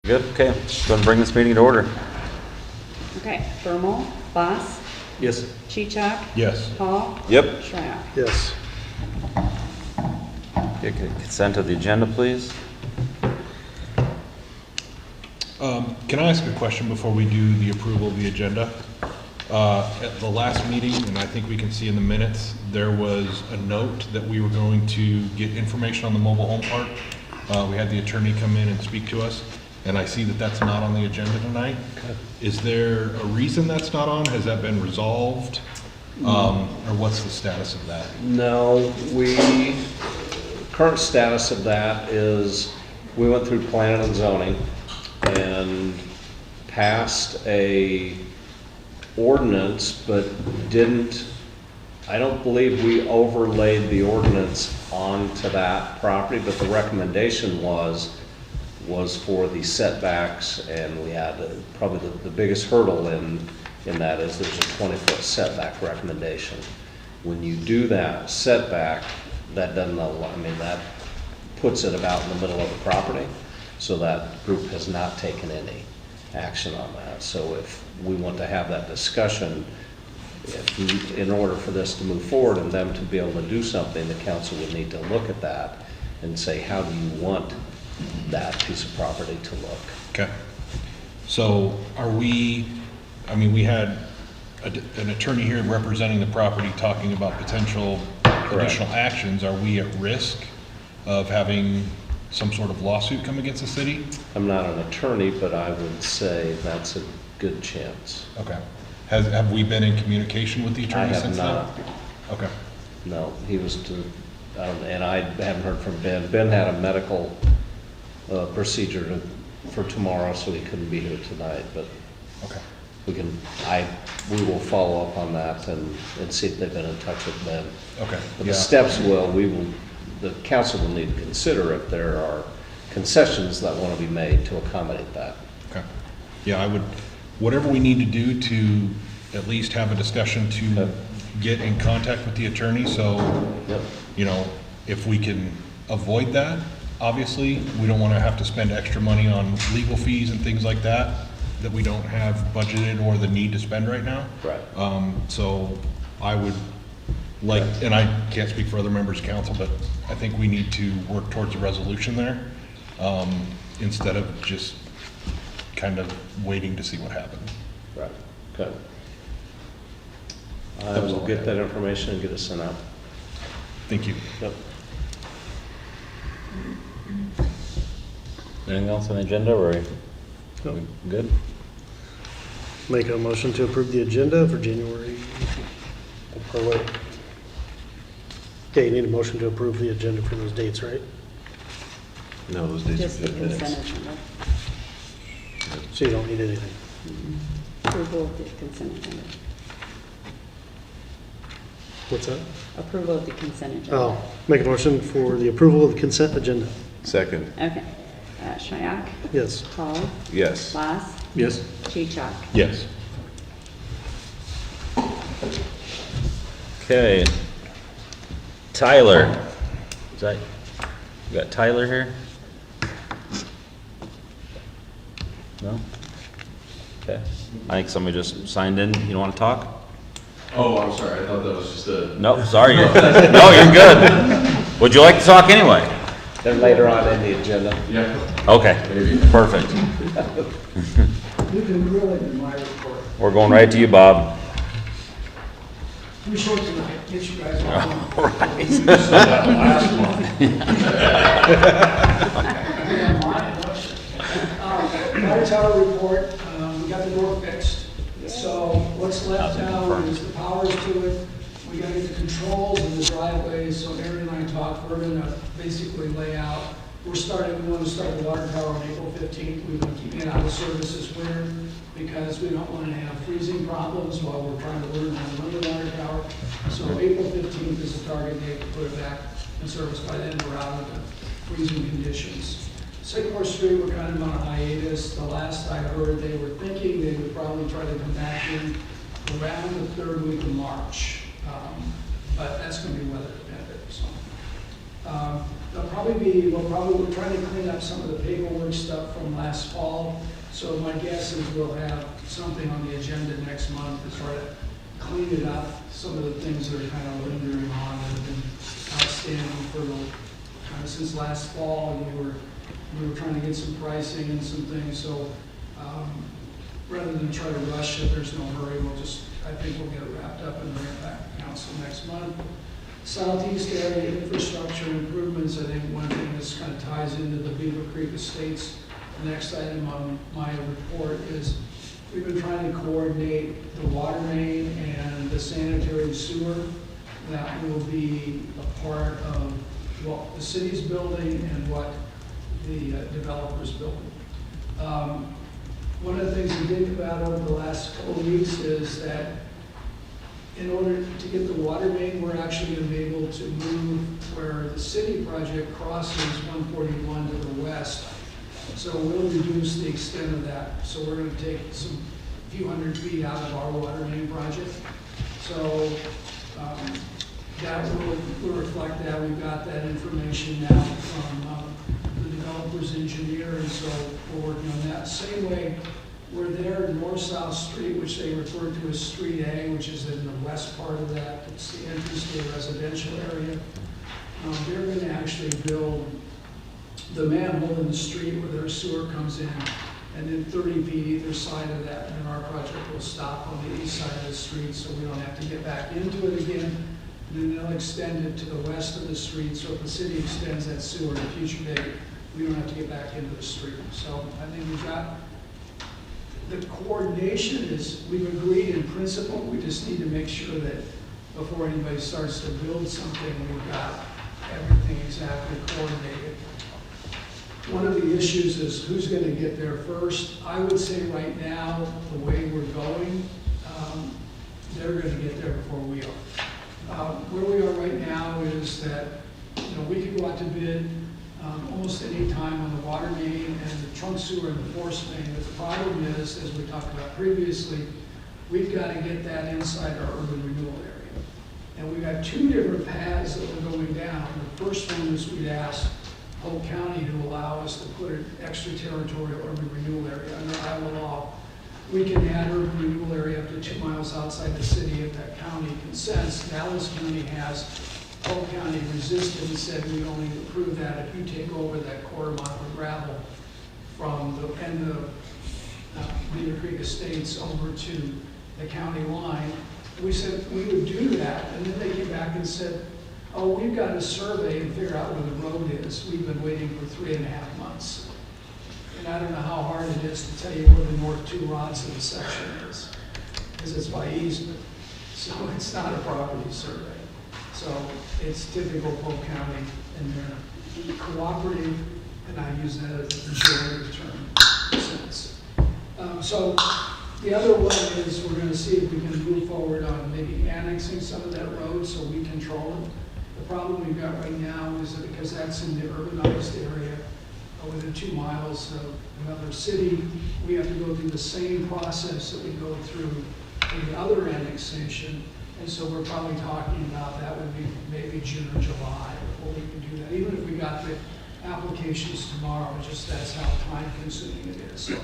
Good, okay. Go ahead and bring this meeting to order. Okay, Bermal, Boss, Yes. Chichak, Yes. Hall, Yep. Shroud. Yes. Okay, consent of the agenda, please. Can I ask a question before we do the approval of the agenda? At the last meeting, and I think we can see in the minutes, there was a note that we were going to get information on the mobile home park. We had the attorney come in and speak to us, and I see that that's not on the agenda tonight. Is there a reason that's not on? Has that been resolved? Or what's the status of that? No, current status of that is, we went through planning and zoning and passed a ordinance, but I don't believe we overlaid the ordinance onto that property, but the recommendation was for the setbacks, and we had probably the biggest hurdle in that is there's a 20-foot setback recommendation. When you do that setback, that doesn't allow, that puts it about in the middle of the property, so that group has not taken any action on that. So if we want to have that discussion, in order for this to move forward and them to be able to do something, the council would need to look at that and say, how do you want that piece of property to look? Okay. So are we had an attorney here representing the property talking about potential additional actions. Are we at risk of having some sort of lawsuit come against the city? I'm not an attorney, but I would say that's a good chance. Okay. Have we been in communication with the attorney since then? I have not. Okay. No, he was and I haven't heard from Ben. Ben had a medical procedure for tomorrow, so he couldn't be here tonight, but Okay. we will follow up on that and see if they've been in touch with Ben. Okay. But the steps the council will need to consider if there are concessions that want to be made to accommodate that. Okay. Yeah, whatever we need to do to at least have a discussion to Okay. get in contact with the attorney, so, Yep. if we can avoid that, obviously, we don't want to have to spend extra money on legal fees and things like that we don't have budgeted or the need to spend right now. Right. So I would like, and I can't speak for other members of council, but I think we need to work towards a resolution there, instead of just kind of waiting to see what happens. Right, okay. I will get that information and get it sent out. Thank you. Yep. Anything else on the agenda, or are No. we good? Make a motion to approve the agenda for January. Or wait. Okay, you need a motion to approve the agenda for those dates, right? No, those dates Just are the good minutes. consent agenda. So you don't need anything. Approval of the consent agenda. What's that? Approval of the consent agenda. Oh, make a motion for the approval of the consent agenda. Second, Okay. Shayak, Yes. Hall, yes. Boss, Yes. Chichak. Yes. Okay. Tyler. You got Tyler here? No? Okay. I think somebody just signed in. You don't want to talk? Oh, I'm sorry. I thought that was just a. No, sorry. No, you're good. Would you like to talk anyway? Then later on in the agenda. Yeah. Okay, perfect. You can grill it in my report. We're going right to you, Bob. Too short tonight, get you guys all. Water tower report, we got the door fixed. So what's left now is the powers to it. We gotta get the controls and the driveways, so Aaron and I talked, we're gonna basically lay out. We want to start the water tower on April 15th. We want to keep it out of service this winter because we don't want to have freezing problems while we're trying to learn how to run the water tower. So April 15th is the target date to put it back in service. By then, we're out of the freezing conditions. Sycamore Street, we're kind of on a hiatus. The last I heard, they were thinking they would probably try to come back in around the third week of March. But that's going to be weather dependent. So We're trying to clean up some of the paperwork stuff from last fall. So my guess is we'll have something on the agenda next month to try to clean it up. Some of the things that are kind of lingering on that have been outstanding for kind of since last fall. And we were trying to get some pricing and some things. So rather than try to rush it, there's no hurry. I think we'll get it wrapped up and bring it back to council next month. Southeast area infrastructure improvements, I think one thing that's kind of ties into the Beaver Creek Estates. The next item on my report is we've been trying to coordinate the water main and the sanitary sewer that will be a part of what the city's building and what the developer's building. One of the things we did come out over the last couple of weeks is that in order to get the water main, we're actually going to be able to move where the city project crosses 141 to the west. So we'll reduce the extent of that. So we're going to take some few hundred feet out of our water main project. So that will reflect that. We've got that information now from the developer's engineer, and so we're working on that. Same way, we're there north-south street, which they refer to as Street A, which is in the west part of that. It's the entrance to the residential area. They're going to actually build the manhole in the street where their sewer comes in, and then 30 feet either side of that, and our project will stop on the east side of the street, so we don't have to get back into it again. And then they'll extend it to the west of the street, so if the city extends that sewer at a future date, we don't have to get back into the street. So I think we've got the coordination is, we've agreed in principle, we just need to make sure that before anybody starts to build something, we've got everything exactly coordinated. One of the issues is who's going to get there first. I would say right now, the way we're going, they're going to get there before we are. Where we are right now is that we could go out to bid almost any time on the water main and the trunk sewer and the force main. But the problem is, as we talked about previously, we've got to get that inside our urban renewal area. And we've got two different paths that we're going down. The first one is we'd ask Polk County to allow us to put an extraterritorial urban renewal area under Iowa law. We can add urban renewal area up to 2 miles outside the city if that county consents. Dallas County has. Polk County resisted and said we only approve that if you take over that quarter mile of gravel from the end of Beaver Creek Estates over to the county line. We said we would do that, and then they came back and said, oh, we've got to survey and figure out where the road is. We've been waiting for 3.5 months. And I don't know how hard it is to tell you where the north 2 rods of the section is, because it's by easement. So it's not a property survey. So it's typical Polk County, and they're cooperative, and I use that as a pejorative term sense. So the other one is we're going to see if we can move forward on maybe annexing some of that road so we control it. The problem we've got right now is that because that's in the urbanized area, within 2 miles of another city, we have to go through the same process that we go through in the other annexation. And so we're probably talking about that would be maybe June or July before we can do that. Even if we got the applications tomorrow, just that's how time consuming it is. So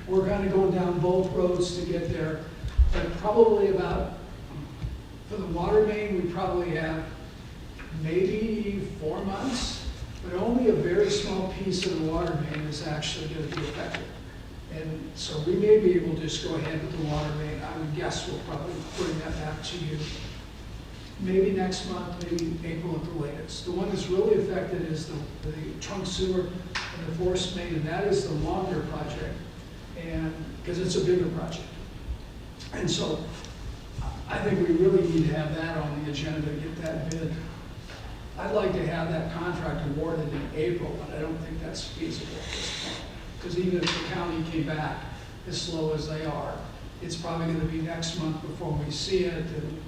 we're kind of going down both roads to get there, but probably about, for the water main, we probably have maybe 4 months, but only a very small piece of the water main is actually going to be affected. And so we may be able to just go ahead with the water main. I would guess we'll probably bring that back to you maybe next month, maybe April at the latest. The one that's really affected is the trunk sewer and the force main, and that is the longer project, and because it's a bigger project. And so I think we really need to have that on the agenda to get that bid. I'd like to have that contract awarded in April, but I don't think that's feasible at this point. Because even if the county came back as slow as they are, it's probably going to be next month before we see it. And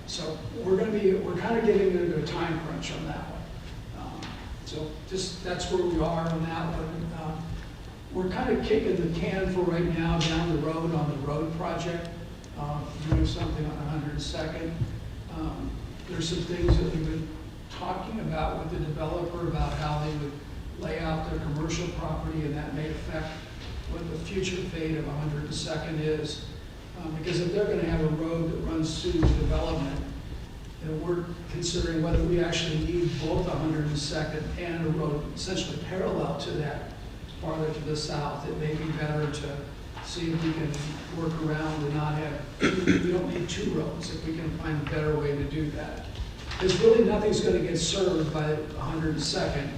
so we're kind of getting into a time crunch on that one. So just that's where we are on that one. We're kind of kicking the can for right now down the road on the road project, doing something on 102nd. There's some things that we've been talking about with the developer about how they would lay out their commercial property, and that may affect what the future fate of 102nd is. Because if they're gonna have a road that runs through the development, you know, we're considering whether we actually need both 102nd and a road essentially parallel to that farther to the south. It may be better to see if we can work around and not have, we don't need two roads, if we can find a better way to do that. Because really nothing's gonna get served by 102nd,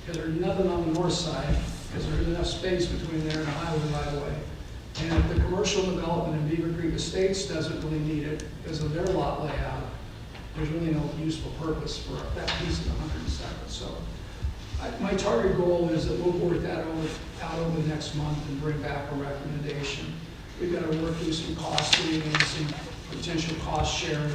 because there's nothing on the north side, because there's enough space between there and the highway right away. And if the commercial development in Beaver Creek Estates doesn't really need it because of their lot layout, there's really no useful purpose for that piece of the 102nd. So my target goal is that we'll work that out over the next month and bring back a recommendation. We've got to work through some costing and some potential cost sharing.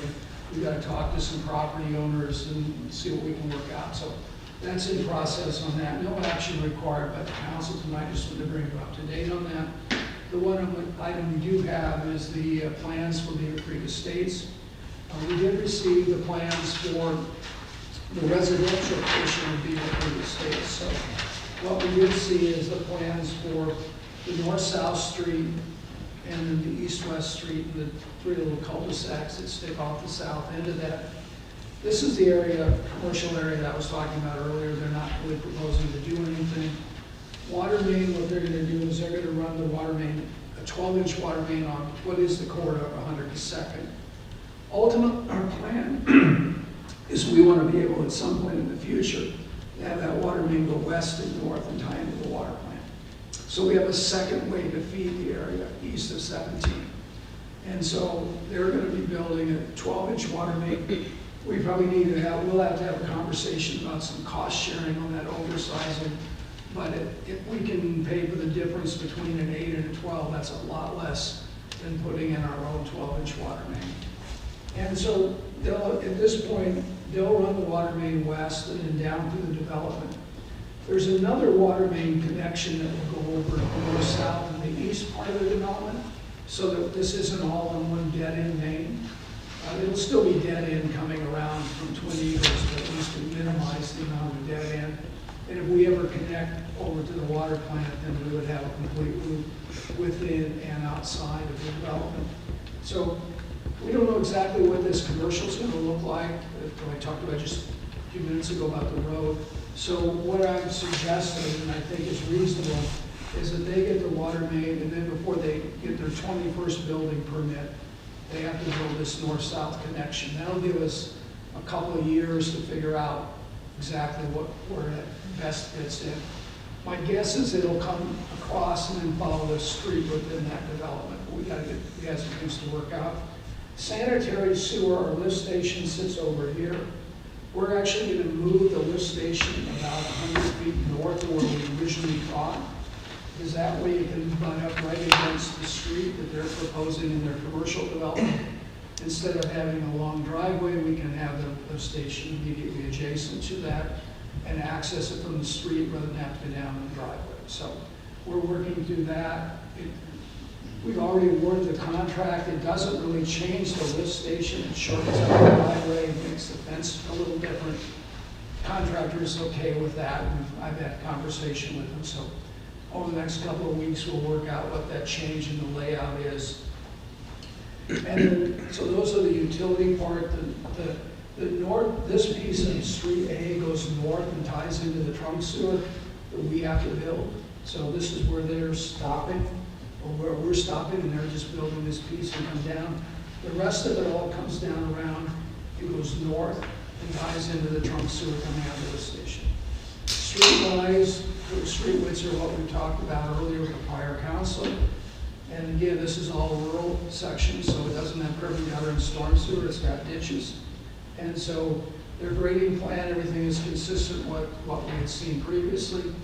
We've got to talk to some property owners and see what we can work out. So that's in process on that. No action required by the council tonight. Just wanted to bring you up to date on that. The one item we do have is the plans for Beaver Creek Estates. We did receive the plans for the residential portion of Beaver Creek Estates. So what we did see is the plans for the north-south street and then the east-west street and the three little cul-de-sacs that stick off the south end of that. This is the area, commercial area that I was talking about earlier. They're not really proposing to do anything. Water main, what they're gonna do is they're gonna run the water main, a 12-inch water main on what is the corridor of 102nd. Ultimate, our plan is we wanna be able at some point in the future to have that water main go west and north and tie into the water plant. So we have a second way to feed the area east of 17. And so they're gonna be building a 12-inch water main. We probably need to have, we'll have to have a conversation about some cost sharing on that oversizing. But if we can pay for the difference between an 8 and a 12, that's a lot less than putting in our own 12-inch water main. And so at this point, they'll run the water main west and then down through the development. There's another water main connection that will go over north-south in the east part of the development, so that this isn't all on one dead-end main. It'll still be dead-end coming around from Twin Eagles, but at least to minimize the amount of dead-end. And if we ever connect over to the water plant, then we would have a complete loop within and outside of the development. So we don't know exactly what this commercial is going to look like. I talked about just a few minutes ago about the road. So what I'm suggesting, and I think is reasonable, is that they get the water main, and then before they get their 21st building permit, they have to build this north-south connection. That'll give us a couple of years to figure out exactly where it best fits in. My guess is it'll come across and then follow the street within that development. We have some things to work out. Sanitary sewer or lift station sits over here. We're actually going to move the lift station about 100 feet north of where we originally thought, because that way it can butt up right against the street that they're proposing in their commercial development. Instead of having a long driveway, we can have the lift station immediately adjacent to that and access it from the street rather than have to go down the driveway. So we're working through that. We've already awarded the contract. It doesn't really change the lift station. It shortens up the driveway, makes the fence a little different. Contractor is okay with that, and I've had conversation with them. So over the next couple of weeks, we'll work out what that change in the layout is. And then, so those are the utility part. The north, this piece of Street A goes north and ties into the trunk sewer that we have to build. So this is where they're stopping, or where we're stopping, and they're just building this piece and come down. The rest of it all comes down around, it goes north and ties into the trunk sewer coming out of the station. Street-wise, the street widths are what we talked about earlier with the prior council. And again, this is all rural section, so it doesn't have curb and gutter and storm sewer, it's got ditches. And so their grading plan, everything is consistent with what we had seen previously.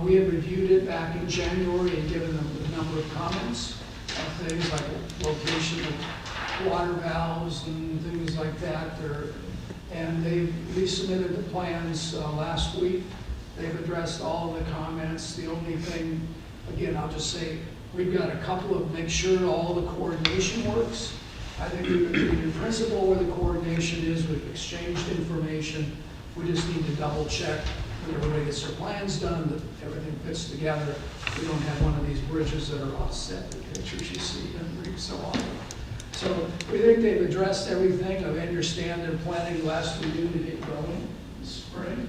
We had reviewed it back in January and given them a number of comments of things like location of water valves and things like that. We submitted the plans last week. They've addressed all of the comments. The only thing, again, I'll just say, we've got a couple of make sure all the coordination works. I think we've agreed in principle where the coordination is. We've exchanged information. We just need to double check when everybody gets their plans done, that everything fits together. We don't have one of these bridges that are offset, the pictures you see every so often. So we think they've addressed everything. I understand they're planning last we do to get going this spring.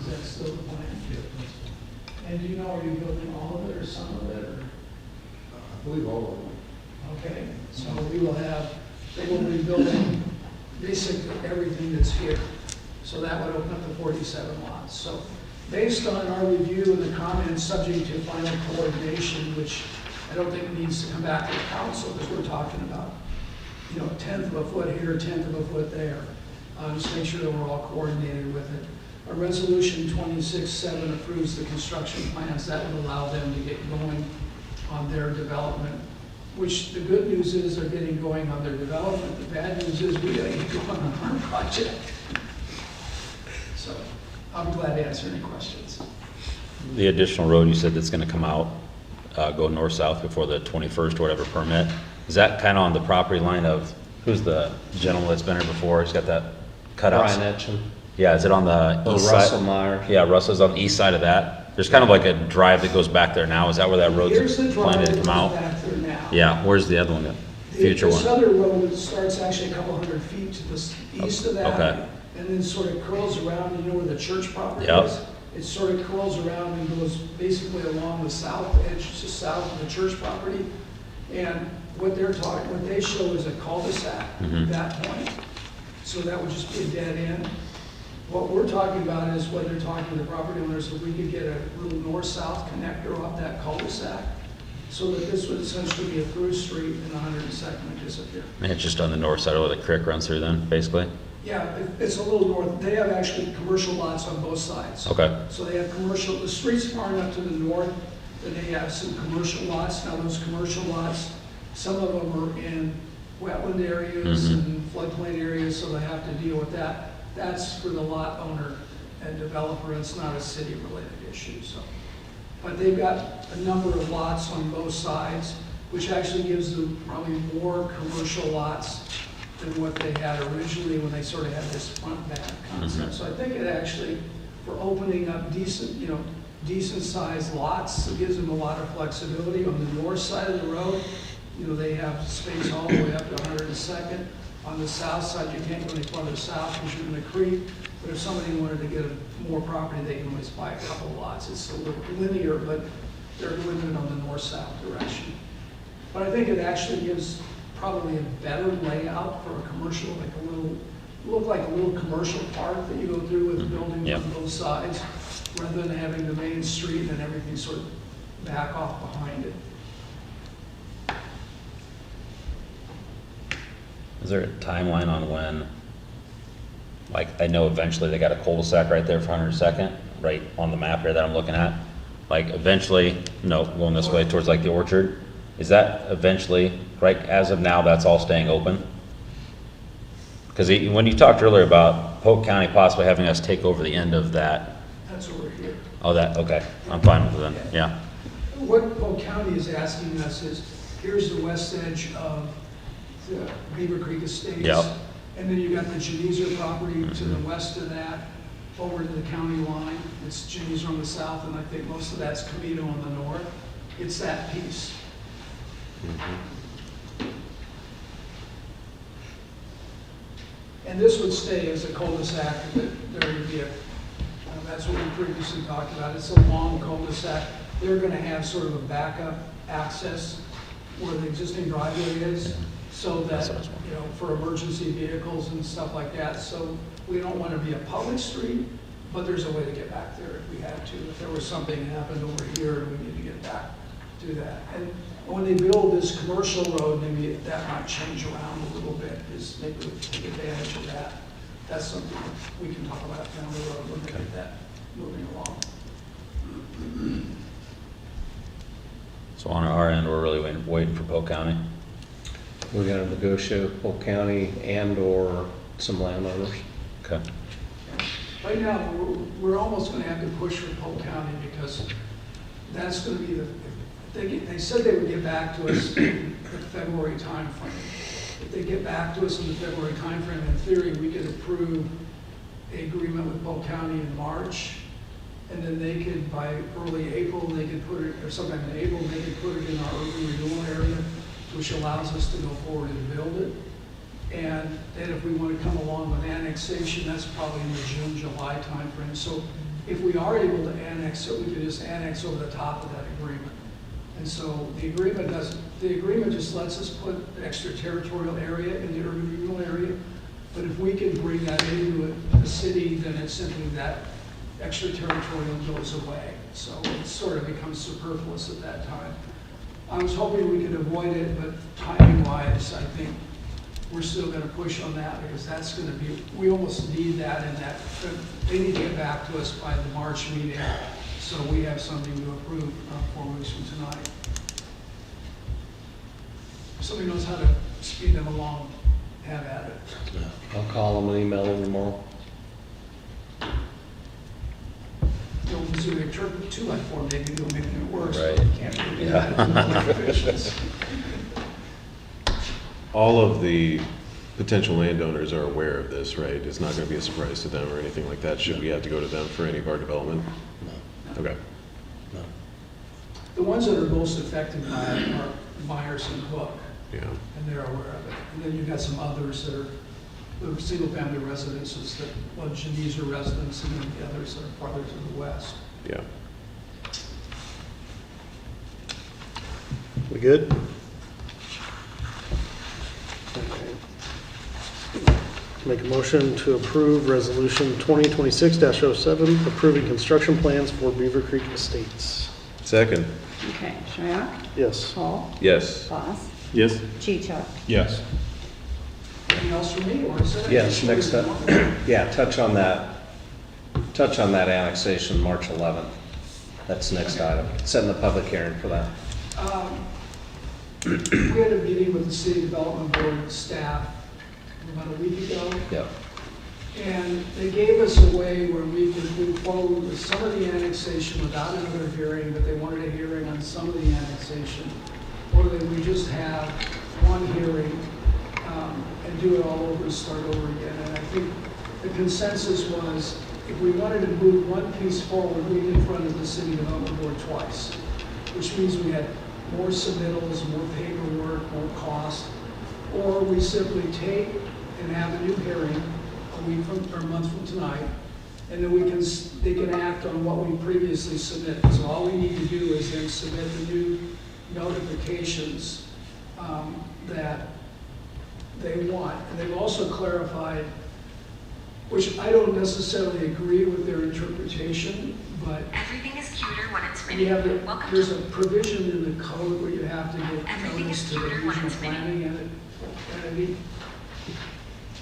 Is that still the plan? And do you know, are you building all of it or some of it, or? I believe all of them. Okay, so we will have, they will be building basically everything that's here. So that would open up the 47 lots. So based on our review and the comments, subject to final coordination, which I don't think needs to come back to the council, because we're talking about, you know, a 1/10 of a foot here, 1/10 of a foot there. Just make sure that we're all coordinated with it. A resolution 26-7 approves the construction plans. That would allow them to get going on their development, which the good news is they're getting going on their development. The bad news is we gotta get going on our project. So I'm glad to answer any questions. The additional road you said that's gonna come out, go north-south before the 21st or whatever permit, is that kind of on the property line of, who's the gentleman that's been here before? He's got that cutout. Brian Etchen, Yeah, is it on the or east side? Russell Meyer. Yeah, Russell's on the east side of that. There's kind of like a drive that goes back there now. Is that where that road's Here's the drive planning to that come goes out? back there now. Yeah, where's the other one? The future This one? other road starts actually a couple hundred feet to the east of that. Okay. And then sort of curls around, you know where the church property Yep. is? It sort of curls around and goes basically along the south edge, just south of the church property. And what they show is a cul-de-sac Mhm. at that point. So that would just be a dead end. What we're talking about is what they're talking to the property owners, if we could get a little north-south connector off that cul-de-sac, so that this would essentially be a through street and 102nd would disappear. And it's just on the north side of where the creek runs through then, basically? Yeah, it's a little north. They have actually commercial lots on both sides. Okay. So they have commercial, the street's far enough to the north that they have some commercial lots. Now, those commercial lots, some of them are in wetland areas Mhm. and floodplain areas, so they have to deal with that. That's for the lot owner and developer, it's not a city-related issue, so. But they've got a number of lots on both sides, which actually gives them probably more commercial lots than what they had originally when they sort of had this front-back concept. Mhm. So I think it actually, for opening up decent, you know, decent-sized lots, it gives them a lot of flexibility. On the north side of the road, you know, they have space all the way up to 102nd. On the south side, you can't go any farther south because you're in the creek. But if somebody wanted to get more property, they can always buy a couple of lots. It's a little linear, but they're limited on the north-south direction. But I think it actually gives probably a better layout for a commercial, like a little, look like a little commercial park that you go through with buildings Yep. on both sides, rather than having the main street and everything sort of back off behind it. Is there a timeline on when, like, I know eventually they got a cul-de-sac right there for 102nd, right on the map here that I'm looking at. Like, eventually, no, going this way towards like the orchard. Is that eventually, right, as of now, that's all staying open? Because when you talked earlier about Polk County possibly having us take over the end of that, That's over here. oh, that, okay, I'm fine with it then, yeah. What Polk County is asking us is, here's the west edge of the Beaver Creek Estates. Yep. And then you got the Genezer property to the west of that, over to the county line. It's Genezer on the south, and I think most of that's Camino on the north. It's that piece. And this would stay as a cul-de-sac, that there would be a, that's what we previously talked about. It's a long cul-de-sac. They're gonna have sort of a backup access where the existing driveway is, so that, That's what I was wondering. you know, for emergency vehicles and stuff like that. So we don't want to be a public street, but there's a way to get back there if we had to. If there was something that happened over here and we need to get back to that. And when they build this commercial road, maybe that might change around a little bit, is maybe we take advantage of that. That's something we can talk about down the road when we get that moving along. So on our end, we're really waiting for Polk County. We're gonna negotiate with Polk County and/or some landowners. Okay. Right now, we're almost gonna have to push for Polk County because that's gonna be they said they would get back to us in the February timeframe. If they get back to us in the February timeframe, in theory, we could approve an agreement with Polk County in March, and then they could, by early April, they could put it, or sometime in April, they could put it in our urban renewal area, which allows us to go forward and build it. And then if we want to come along with annexation, that's probably in the June, July timeframe. So if we are able to annex it, we could just annex over the top of that agreement. And so the agreement just lets us put extraterritorial area in the urban renewal area. But if we can bring that into the city, then it's simply that extraterritorial goes away. So it sort of becomes superfluous at that time. I was hoping we could avoid it, but timing-wise, I think we're still going to push on that because that's going to be, we almost need that in that, they need to get back to us by the March meeting so we have something to approve 4 weeks from tonight. If somebody knows how to speed them along, have at it. I'll call them and email them tomorrow. You know, because we interpret 2x4, maybe they'll make it worse. Right. But we can't do that. All of the potential landowners are aware of this, right? It's not going to be a surprise to them or anything like that. Should we have to go to them for any of our development? No. Okay. The ones that are most affected by it are Myers and Hook, Yeah. and they're aware of it. And then you've got some others that are the single-family residences, that, well, Geneva are residents, and then the others that are farther to the west. Yeah. We good? Make a motion to approve Resolution 2026-07, approving construction plans for Beaver Creek Estates. Second. Okay, Shyak, Yes. Paul, Yes. Boss, Yes. Chichuk. Yes. Anything else for me, or is that? Yes, next up, yeah, touch on that annexation, March 11th. That's the next item. Setting the public hearing for that. We had a meeting with the City Development Board staff about a week ago, Yep. and they gave us a way where we could move forward with some of the annexation without another hearing, but they wanted a hearing on some of the annexation. Or that we just have one hearing and do it all over and start over again. And I think the consensus was, if we wanted to move one piece forward, we in front of the City Development Board twice, which means we had more submittals, more paperwork, more cost, or we simply take and have a new hearing a week from, or a month from tonight, and then they can act on what we previously submitted. So all we need to do is then submit the new notifications that they want. And they've also clarified, which I don't necessarily agree with their interpretation, but Everything is cuter when it's we mini. have Welcome there's to a provision in the code where you have to give Everything notice is to the cuter when regional it's mini. planning, and I mean,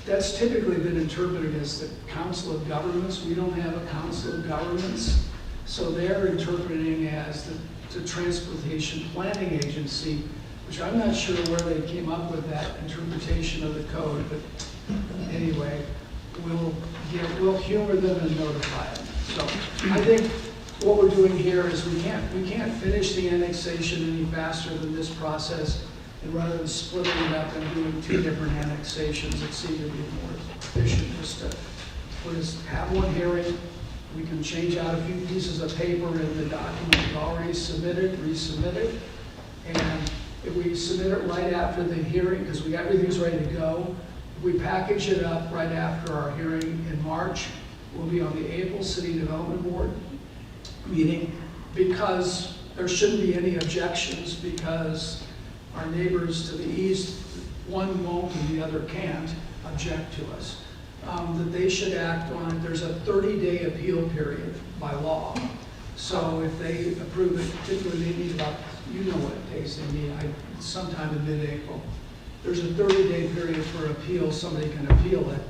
that's typically been interpreted as the Council of Governments. We don't have a Council of Governments, so they're interpreting as the Transportation Planning Agency, which I'm not sure where they came up with that interpretation of the code, but anyway, we'll humor them and notify them. So I think what we're doing here is we can't finish the annexation any faster than this process. And rather than splitting it up and doing 2 different annexations, it seemed to be more efficient just to have one hearing. We can change out a few pieces of paper in the document we've already submitted, resubmit it. And if we submit it right after the hearing, because everything's ready to go, if we package it up right after our hearing in March, we'll be on the April City Development Board meeting, because there shouldn't be any objections, because our neighbors to the east, one won't and the other can't object to us. That they should act on it. There's a 30-day appeal period by law. So if they approve it, typically they need about, you know what days they need, sometime in mid-April. There's a 30-day period for appeal. Somebody can appeal it.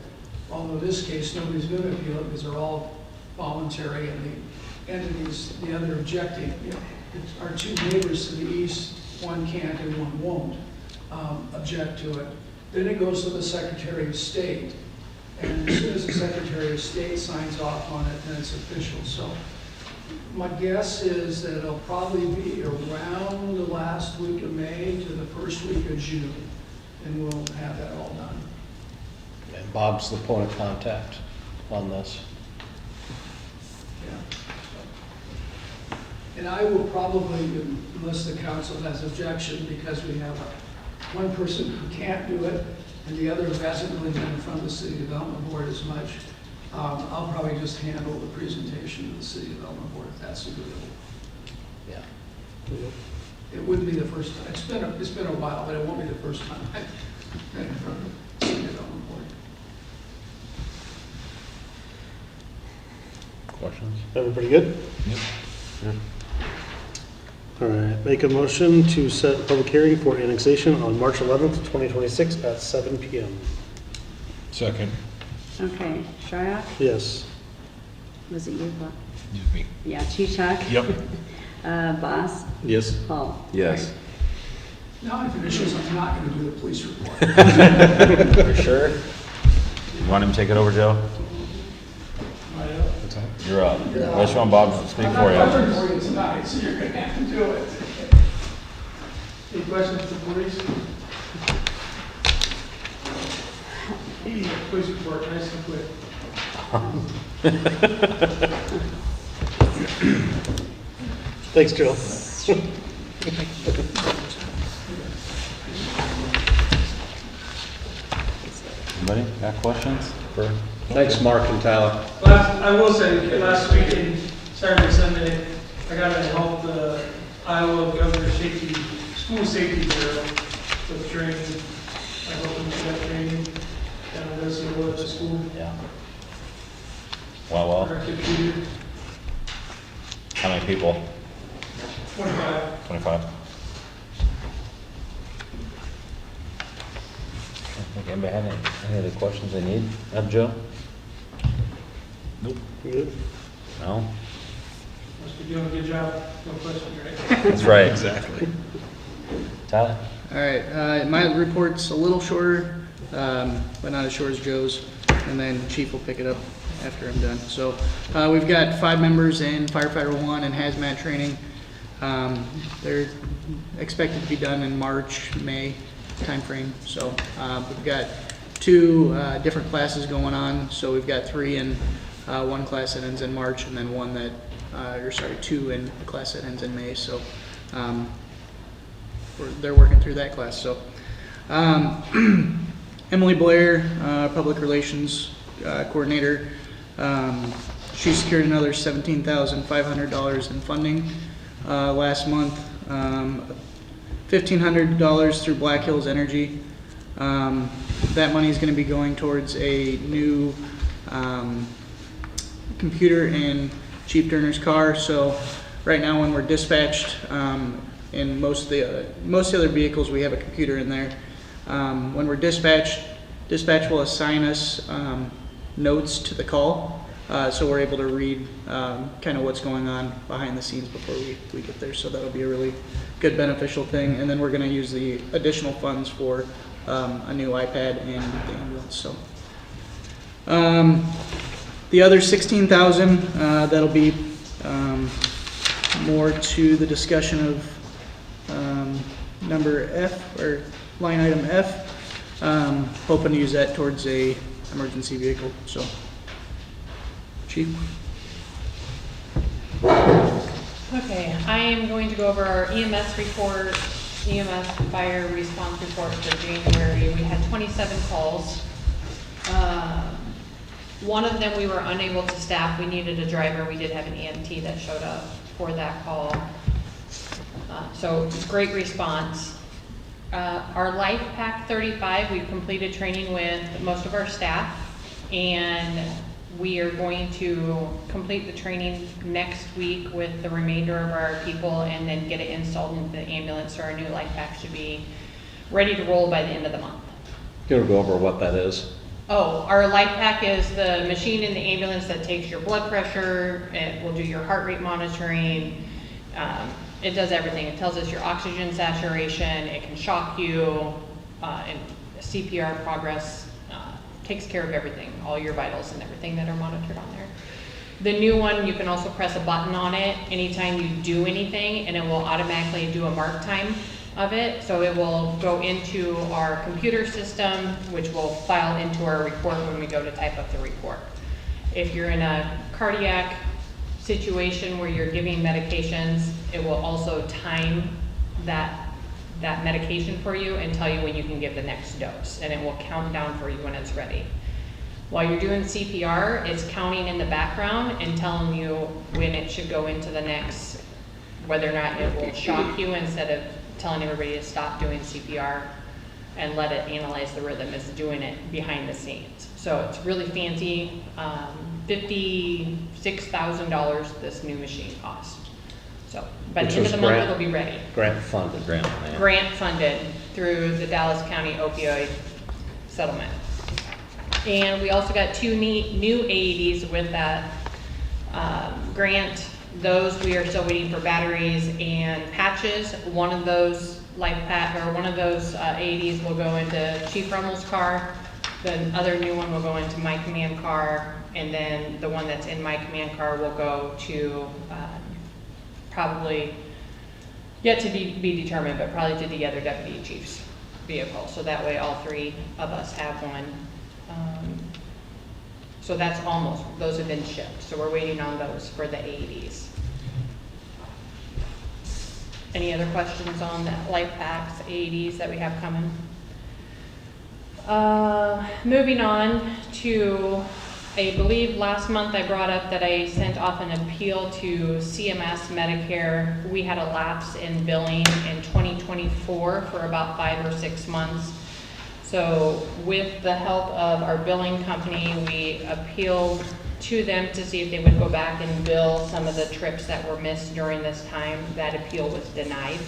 Although in this case, nobody's going to appeal it because they're all voluntary, and the entities, the other objecting, our 2 neighbors to the east, one can't and one won't object to it. Then it goes to the Secretary of State. And as soon as the Secretary of State signs off on it, then it's official. So my guess is that it'll probably be around the last week of May to the first week of June, and we'll have that all done. And Bob's the point of contact. on this. Yeah. And I will probably, unless the council has objection, because we have one person who can't do it and the other who hasn't really been in front of the city development board as much, I'll probably just handle the presentation of the city development board if that's agreeable. Yeah. It wouldn't be the first time. It's been a while, but it won't be the first time I've been in front of the city development board. Questions? Everybody good? Yep. All right, make a motion to set a public hearing for annexation on March 11th, 2026 at 7 PM. Second. Okay, Shyak? Yes. Was it you, Bob? Me. Yeah, Chichak? Yep. Boss? Yes? Paul? Yes. Now if it issues, I'm not going to do the police report. For sure? You want him to take it over, Joe? You're up. Unless you want Bob to speak I'm for not you. covering for you tonight, so you're going to have to do it. Any questions for the police? Police report, nice and quick. Thanks, Joe. Anybody got questions for? Thanks, Mark and Tyler. I will say, last weekend, Saturday, Sunday, I got to help the Iowa Governor Safety, School Safety Bureau with training. I helped them with that training down at Osceola at the school. Yeah. Well, For our computer, how many people? 25. 25? Think anybody had any other questions they need? Joe? Nope. Good. No? Must be doing a good job. No questions, right? That's right. Exactly. Tyler? All right, my report's a little shorter, but not as short as Joe's, and then Chief will pick it up after I'm done. So we've got 5 members in firefighter 1 and hazmat training. They're expected to be done in March, May timeframe. So we've got 2 different classes going on. So we've got 3 in one class that ends in March, and then 2 in the class that ends in May. So they're working through that class. So Emily Blair, Public Relations Coordinator, she secured another $17,500 in funding last month. $1,500 through Black Hills Energy. That money is going to be going towards a new computer in Chief Turner's car. So right now when we're dispatched, in most of the other vehicles we have a computer in there. When we're dispatched, dispatch will assign us notes to the call, so we're able to read kind of what's going on behind the scenes before we get there. So that'll be a really good beneficial thing. And then we're going to use the additional funds for a new iPad and the ambulance. So the other $16,000 that'll be more to the discussion of number F, or line item F. Hoping to use that towards a emergency vehicle. So, Chief. Okay, I am going to go over our EMS report, EMS fire response report for January. We had 27 calls. One of them we were unable to staff. We needed a driver. We did have an EMT that showed up for that call. So great response. Our Life Pack 35, we've completed training with most of our staff, and we are going to complete the training next week with the remainder of our people and then get it installed into the ambulance, so our new Life Pack should be ready to roll by the end of the month. You want to go over what that is? Oh, our Life Pack is the machine in the ambulance that takes your blood pressure, it will do your heart rate monitoring, it does everything. It tells us your oxygen saturation, it can shock you, and CPR progress, takes care of everything, all your vitals and everything that are monitored on there. The new one, you can also press a button on it anytime you do anything, and it will automatically do a mark time of it. So it will go into our computer system, which will file into our report when we go to type up the report. If you're in a cardiac situation where you're giving medications, it will also time that medication for you and tell you when you can give the next dose, and it will count down for you when it's ready. While you're doing CPR, it's counting in the background and telling you when it should go into the next, whether or not it will shock you instead of telling everybody to stop doing CPR and let it analyze the rhythm. It's doing it behind the scenes. So it's really fancy. $56,000 this new machine cost. So by the Which end of was the month, grant- it'll be ready. Grant funded. Grant funded through the Dallas County opioid settlement. And we also got two new AEDs with that grant. Those we are still waiting for batteries and patches. One of those AEDs will go into Chief Rummel's car. The other new one will go into my command car, and then the one that's in my command car will go to probably yet to be determined, but probably to the other deputy chief's vehicle. So that way all three of us have one. So that's almost, those have been shipped. So we're waiting on those for the AEDs. Any other questions on the life packs, AEDs that we have coming? Moving on to, I believe last month I brought up that I sent off an appeal to CMS Medicare. We had a lapse in billing in 2024 for about 5 or 6 months. So with the help of our billing company, we appealed to them to see if they would go back and bill some of the trips that were missed during this time. That appeal was denied.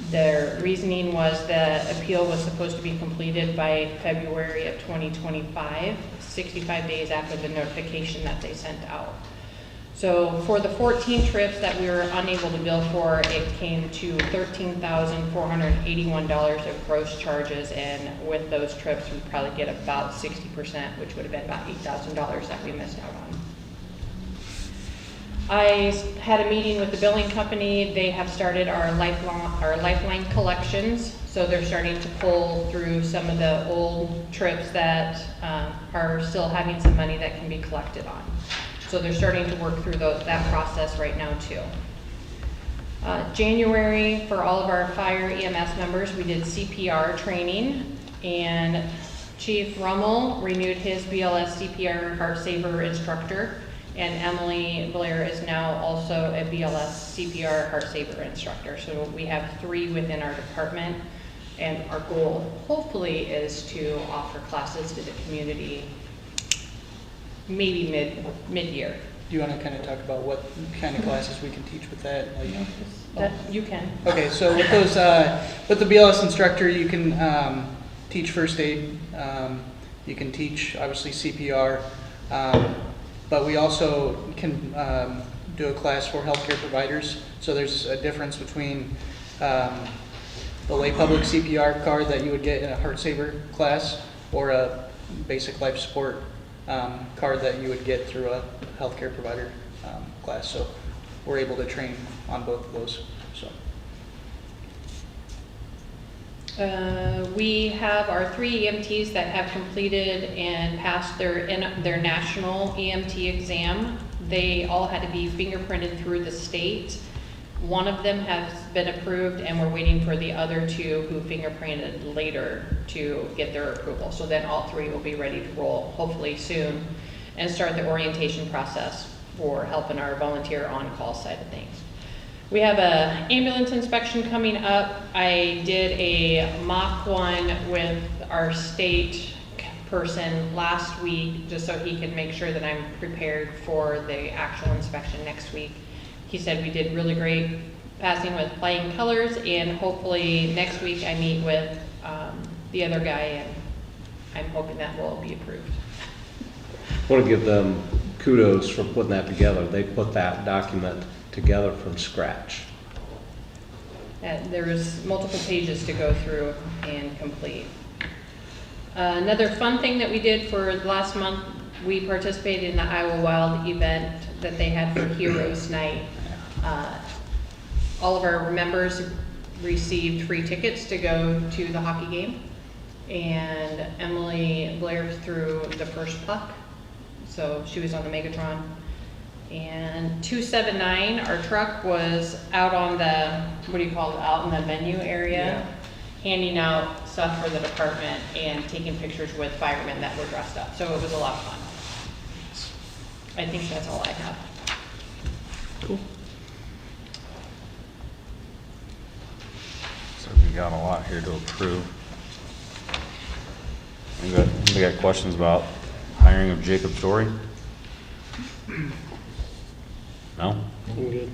Their reasoning was the appeal was supposed to be completed by February of 2025, 65 days after the notification that they sent out. So for the 14 trips that we were unable to bill for, it came to $13,481 of gross charges, and with those trips, we'd probably get about 60%, which would have been about $8,000 that we missed out on. I had a meeting with the billing company. They have started our Lifeline collections. So they're starting to pull through some of the old trips that are still having some money that can be collected on. So they're starting to work through that process right now too. January, for all of our fire EMS members, we did CPR training, and Chief Rummel renewed his BLS CPR Heart Saver instructor, and Emily Blair is now also a BLS CPR Heart Saver instructor. So we have 3 within our department, and our goal hopefully is to offer classes to the community maybe mid-year. Do you want to kind of talk about what kind of classes we can teach with that? You can. Okay, so with those, with the BLS instructor, you can teach first aid. You can teach obviously CPR, but we also can do a class for healthcare providers. So there's a difference between the lay public CPR card that you would get in a Heart Saver class, or a basic life support card that you would get through a healthcare provider class. So we're able to train on both of those. So we have our 3 EMTs that have completed and passed their national EMT exam. They all had to be fingerprinted through the state. One of them has been approved, and we're waiting for the other 2 who fingerprinted later to get their approval. So then all 3 will be ready to roll hopefully soon and start the orientation process for helping our volunteer on-call side of things. We have an ambulance inspection coming up. I did a mock one with our state person last week just so he could make sure that I'm prepared for the actual inspection next week. He said we did really great, passing with flying colors, and hopefully next week I meet with the other guy, and I'm hoping that will be approved. I want to give them kudos for putting that together. They put that document together from scratch. There was multiple pages to go through and complete. Another fun thing that we did for last month, we participated in the Iowa Wild event that they had for Heroes Night. All of our members received free tickets to go to the hockey game, and Emily Blair threw the first puck, So she was on the Megatron. And 279, our truck was out on the, what do you call it, out in the venue area, handing out stuff for the department and taking pictures with firemen that were dressed up. So it was a lot of fun. I think that's all I have. Cool. So we got a lot here to approve. We got questions about hiring of Jacob Story? No? I'm good.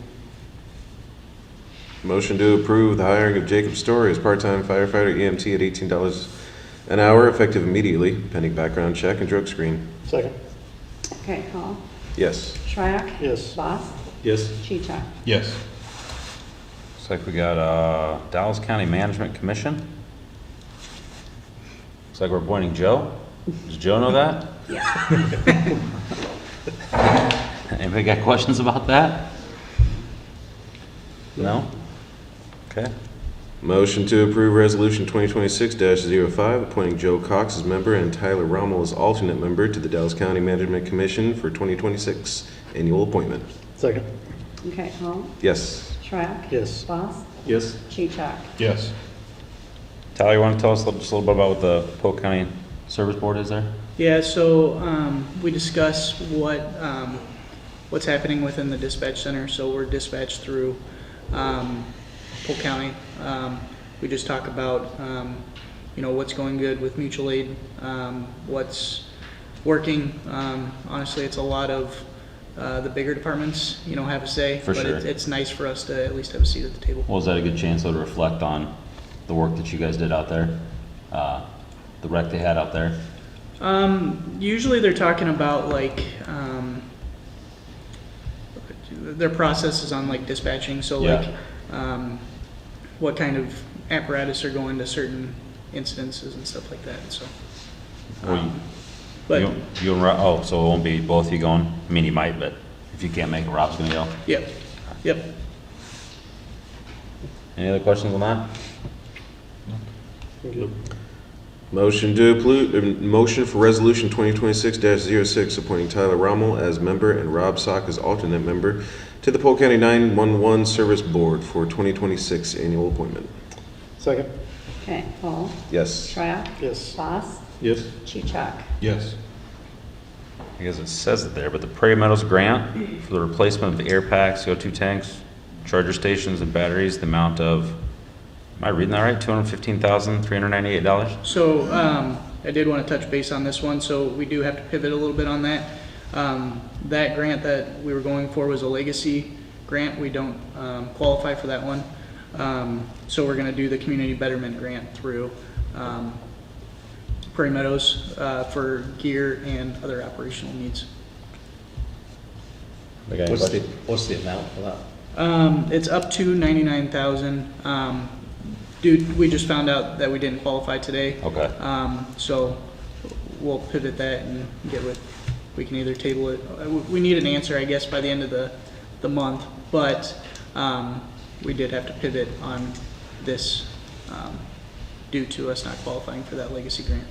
Motion to approve the hiring of Jacob Story as part-time firefighter EMT at $18 an hour, effective immediately, pending background check and drug screen. Second. Okay, Hall, Yes. Schrock. Yes. Boss, Yes. Chichak. Yes. Looks like we got Dallas County Management Commission. Looks like we're appointing Joe. Does Joe know that? Yeah. Anybody got questions about that? No? Okay. Motion to approve Resolution 2026-05, appointing Joe Cox as member and Tyler Rommel as alternate member to the Dallas County Management Commission for 2026 annual appointment. Second. Okay, Hall, Yes. Schrock. Yes. Boss, Yes. Chichak. Yes. Tyler, you want to tell us just a little bit about what the Polk County Service Board is there? Yeah, so we discuss what's happening within the dispatch center. So we're dispatched through Polk County. We just talk about what's going good with mutual aid, what's working. Honestly, it's a lot of the bigger departments, have a say. For but sure. It's nice for us to at least have a seat at the table. Well, is that a good chance though to reflect on the work that you guys did out there? The wreck they had out there? Usually they're talking about their processes on dispatching. So what kind of apparatus are going to certain incidences and stuff like that. So, but you and Rob, so it won't be both of you going? I mean, you might, but if you can't make it, Rob's gonna go. yep. Any other questions on that? I'm good. Motion to motion for Resolution 2026-06, appointing Tyler Rommel as member and Rob Sock as alternate member to the Polk County 911 Service Board for 2026 annual appointment. Second. Okay, Hall, Yes. Schrock. Yes. Boss, Yes. Chichak. Yes. I guess it says it there, but the Prairie Meadows grant for the replacement of the air packs, CO2 tanks, charger stations, and batteries, the amount of, am I reading that right? $215,398? So I did want to touch base on this one. So we do have to pivot a little bit on that. That grant that we were going for was a legacy grant. We don't qualify for that one. So we're going to do the community betterment grant through Prairie Meadows for gear and other operational needs. What's the amount for that? It's up to $99,000. Dude, we just found out that we didn't qualify today. Okay. So we'll pivot that and get with, we can either table it. We need an answer, I guess, by the end of the month, but we did have to pivot on this due to us not qualifying for that legacy grant.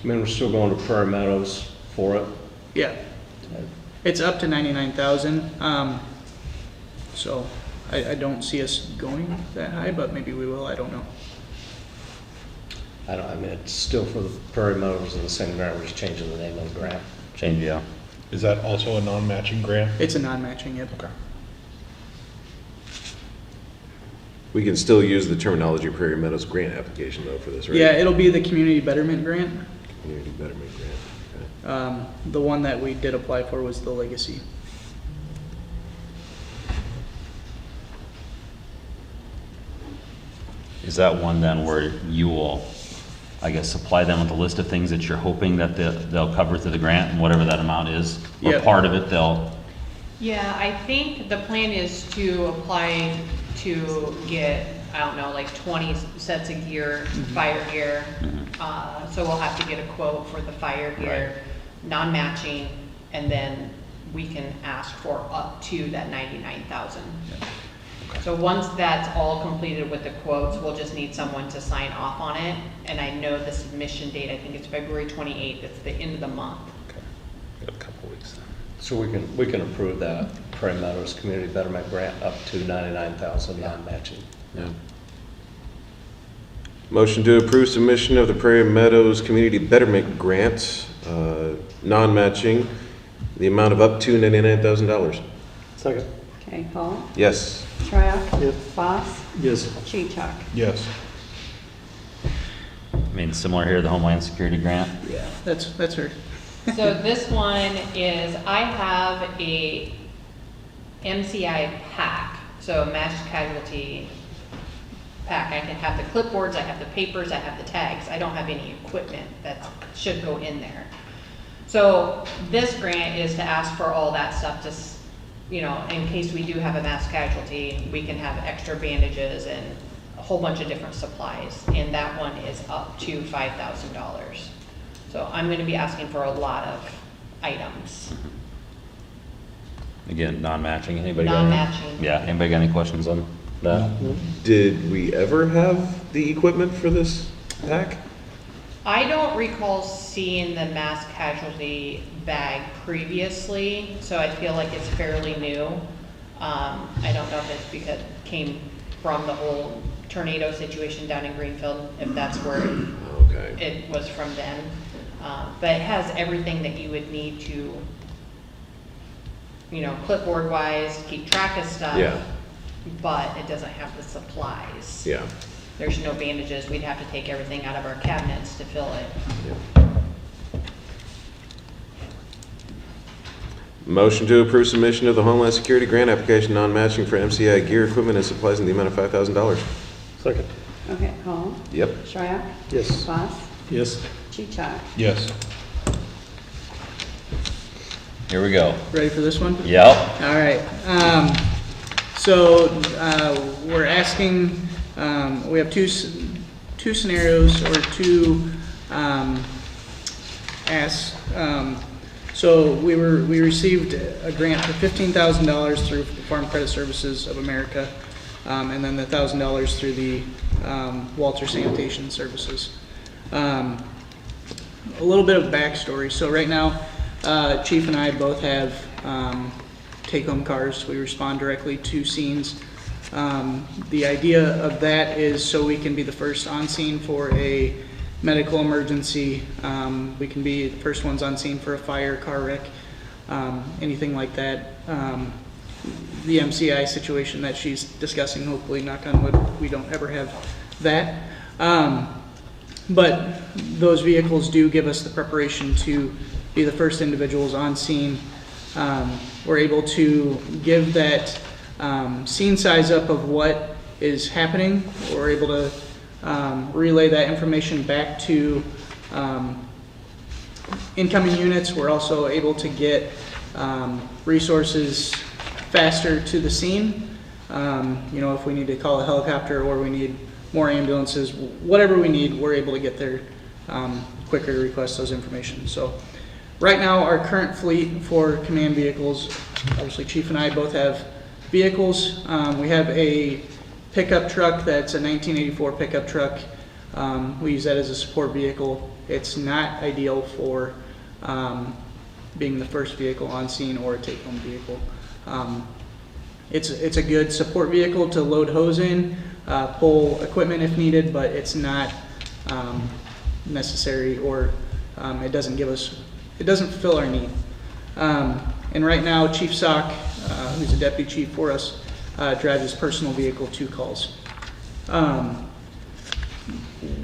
I mean, we're still going to Prairie Meadows for it. Yeah. It's up to $99,000. So I don't see us going that high, but maybe we will, I don't know. I mean, it's still for the Prairie Meadows in the same grant, we're just changing the name of the grant. Change, yeah. Is that also a non-matching grant? It's a non-matching, yep. Okay. We can still use the terminology Prairie Meadows grant application though for this, right? Yeah, it'll be the community betterment grant. Community Betterment Grant. Okay. The one that we did apply for was the legacy. Is that one then where you will, I guess, supply them with a list of things that you're hoping that they'll cover through the grant and whatever that amount is? Or Yep. part of it they'll, Yeah, I think the plan is to apply to get, I don't know, like 20 sets of gear, fire gear. So we'll have to get a quote for the fire gear, non-matching, and then we can ask for up to that 99,000. So once that's all completed with the quotes, we'll just need someone to sign off on it. And I know the submission date, I think it's February 28th, it's the end of the month. got a couple weeks. So we can approve that Prairie Meadows Community Betterment Grant up to 99,000 non-matching. Yeah. Motion to approve submission of the Prairie Meadows Community Betterment Grant, non-matching, the amount of up to $99,000. Second. Okay, Hall, Yes. Triac. Yes. Boss, Yes. Cheechak. Yes. I mean, similar here, the Homeland Security Grant. Yeah, that's her. So this one is, I have a MCI pack, so a mass casualty pack. I can have the clipboards, I have the papers, I have the tags. I don't have any equipment that should go in there. So this grant is to ask for all that stuff to, you know, in case we do have a mass casualty, we can have extra bandages and a whole bunch of different supplies. And that one is up to $5,000. So I'm gonna be asking for a lot of items. Again, non-matching. Anybody got any? Non-matching. Yeah, anybody got any questions on that? Did we ever have the equipment for this pack? I don't recall seeing the mass casualty bag previously, so I feel like it's fairly new. I don't know if it's because it came from the whole tornado situation down in Greenfield, if that's where Okay. it was from then. But it has everything that you would need to, you know, clipboard wise, keep track of stuff. Yeah. But it doesn't have the supplies. Yeah. There's no bandages. We'd have to take everything out of our cabinets to fill it. Motion to approve submission of the Homeland Security Grant application non-matching for MCI gear, equipment, and supplies in the amount of $5,000. Second. Okay, Hall, Yep. Triac. Yes. Boss, Yes. Cheechak. Yes. Here we go. Ready for this one? Yep. All right. So we're asking, we have two scenarios or two asks. So we received a grant for $15,000 through Farm Credit Services of America, and then the $1,000 through the Walter Sanitation Services. A little bit of backstory. So right now, Chief and I both have take-home cars. We respond directly to scenes. The idea of that is so we can be the first on scene for a medical emergency. We can be the first ones on scene for a fire, car wreck, anything like that. The MCI situation that she's discussing, hopefully, knock on wood, we don't ever have that. But those vehicles do give us the preparation to be the first individuals on scene. We're able to give that scene size up of what is happening. We're able to relay that information back to incoming units. We're also able to get resources faster to the scene. You know, if we need to call a helicopter or we need more ambulances, whatever we need, we're able to get there quicker to request those information. So right now, our current fleet for command vehicles, obviously Chief and I both have vehicles. We have a pickup truck that's a 1984 pickup truck. We use that as a support vehicle. It's not ideal for being the first vehicle on scene or a take-home vehicle. It's a good support vehicle to load hose in, pull equipment if needed, but it's not necessary, or it doesn't fulfill our need. And right now, Chief Sock, who's a deputy chief for us, drives his personal vehicle 2 calls.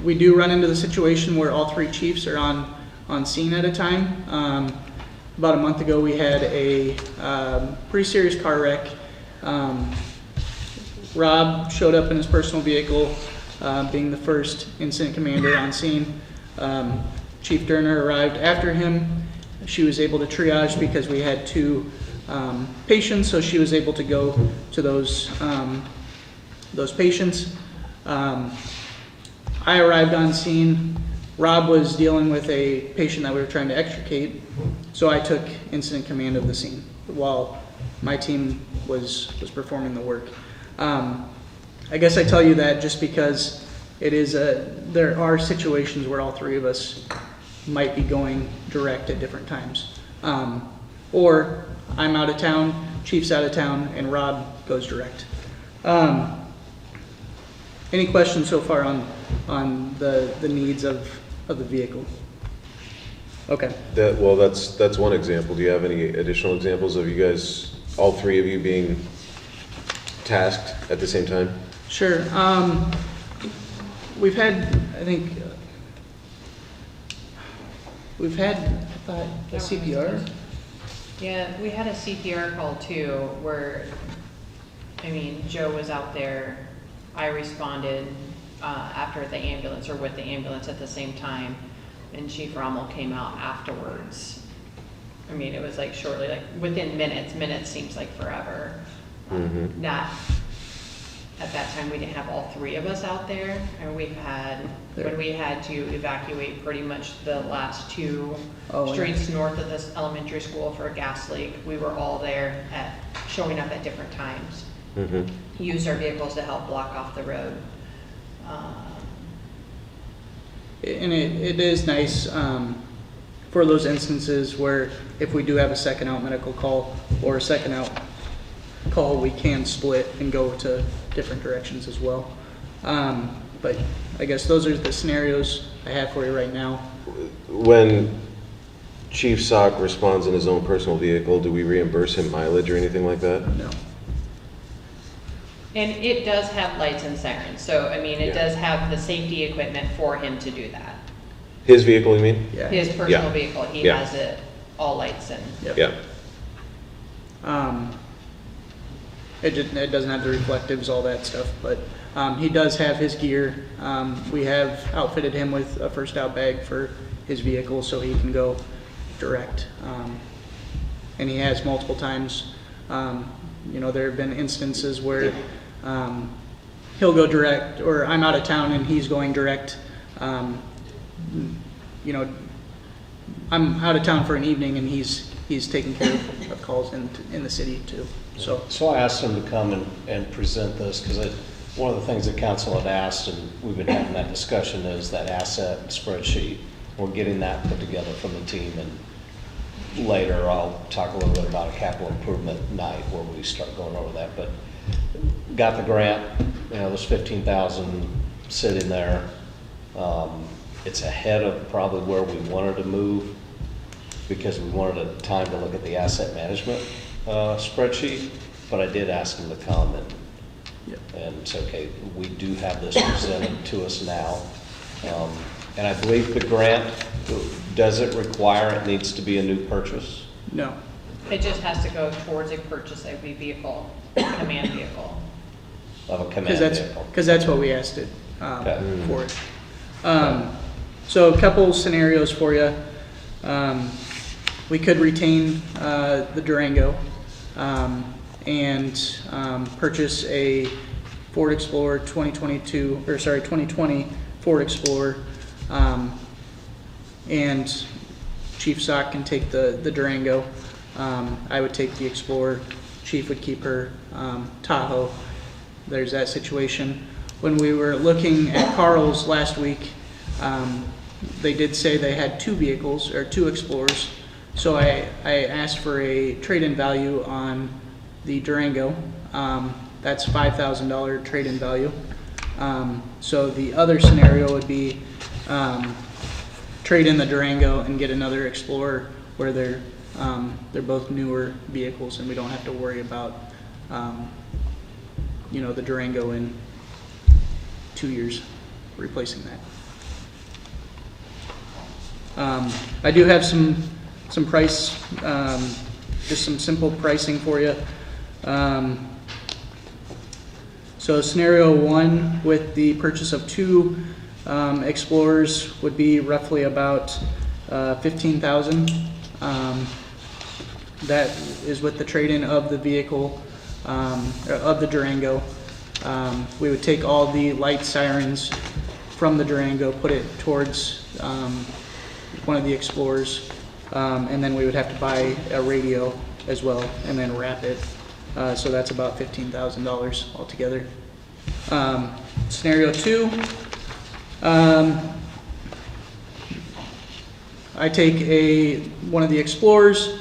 We do run into the situation where all 3 chiefs are on scene at a time. About a month ago, we had a pretty serious car wreck. Rob showed up in his personal vehicle, being the first incident commander on scene. Chief Durner arrived after him. She was able to triage because we had 2 patients, so she was able to go to those patients. I arrived on scene. Rob was dealing with a patient that we were trying to extricate, so I took incident command of the scene while my team was performing the work. I guess I tell you that just because there are situations where all 3 of us might be going direct at different times. or I'm out of town, Chief's out of town, and Rob goes direct. Any questions so far on the needs of the vehicle? Okay. That's one example. Do you have any additional examples of you guys, all three of you being tasked at the same time? Sure. We've had, I think, a CPR. Yeah, we had a CPR call too, where, I mean, Joe was out there, I responded after the ambulance, or with the ambulance at the same time, and Chief Rommel came out afterwards. I mean, it was like shortly, like within minutes seems like forever. Not, at that time, we didn't have all three of us out there, and we've had, when we had to evacuate pretty much the last two streets north of this elementary school for a gas leak, we were all there showing up at different times. Used our vehicles to help block off the road. And it is nice for those instances where if we do have a second out medical call or a second out call, we can split and go to different directions as well. But I guess those are the scenarios I have for you right now. When Chief Sock responds in his own personal vehicle, do we reimburse him mileage or anything like that? No. And it does have lights and sirens, so I mean, it does have the safety equipment for him to do that. His vehicle, you mean? Yeah. His personal vehicle, he has it, all lights and. Yep. Yeah. It doesn't have the reflectives, all that stuff, but he does have his gear. We have outfitted him with a first out bag for his vehicle so he can go direct. And he has multiple times. You know, there have been instances where he'll go direct, or I'm out of town and he's going direct. You know, I'm out of town for an evening and he's taking care of calls in the city too. So I asked him to come and present this, because one of the things the council had asked, and we've been having that discussion, is that asset spreadsheet. We're getting that put together from the team, and later I'll talk a little bit about a capital improvement night where we start going over that. But got the grant, you know, there's 15,000 sitting there. It's ahead of probably where we wanted to move, because we wanted a time to look at the asset management spreadsheet, but I did ask him to come and say, okay, we do have this presented to us now. And I believe the grant, does it require it needs to be a new purchase? No. It just has to go towards a purchase of a vehicle, command vehicle. Of a command vehicle? Because that's what we asked it for it. So a couple scenarios for you. We could retain the Durango and purchase a Ford Explorer 2020 Ford Explorer, and Chief Sock can take the Durango. I would take the Explorer. Chief would keep her Tahoe. There's that situation. When we were looking at Carl's last week, they did say they had two vehicles, or two Explorers. So I asked for a trade-in value on the Durango. That's $5,000 trade-in value. So the other scenario would be trade in the Durango and get another Explorer, where they're both newer vehicles and we don't have to worry about you know, the Durango in 2 years replacing that. I do have some price, just some simple pricing for you. So scenario one with the purchase of two Explorers would be roughly about $15,000. That is with the trade-in of the vehicle, of the Durango. We would take all the light sirens from the Durango, put it towards one of the Explorers, and then we would have to buy a radio as well and then wrap it. So that's about $15,000 altogether. Scenario two, I take one of the Explorers,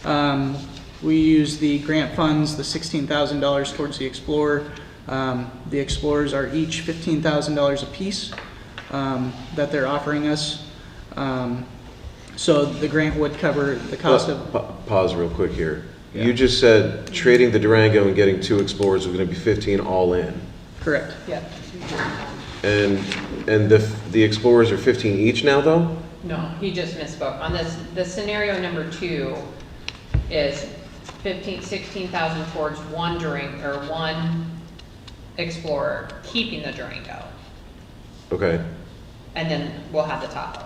We use the grant funds, the $16,000 towards the Explorer. The Explorers are each $15,000 apiece that they're offering us. So the grant would cover the cost of, Pause real quick here. Yeah. You just said trading the Durango and getting 2 Explorers was gonna be 15 all in. correct. Yeah. And the Explorers are 15 each now, though? No, he just misspoke. On this, the scenario number 2 is 16,000 towards one Explorer, keeping the Durango. Okay. And then we'll have the Tahoe.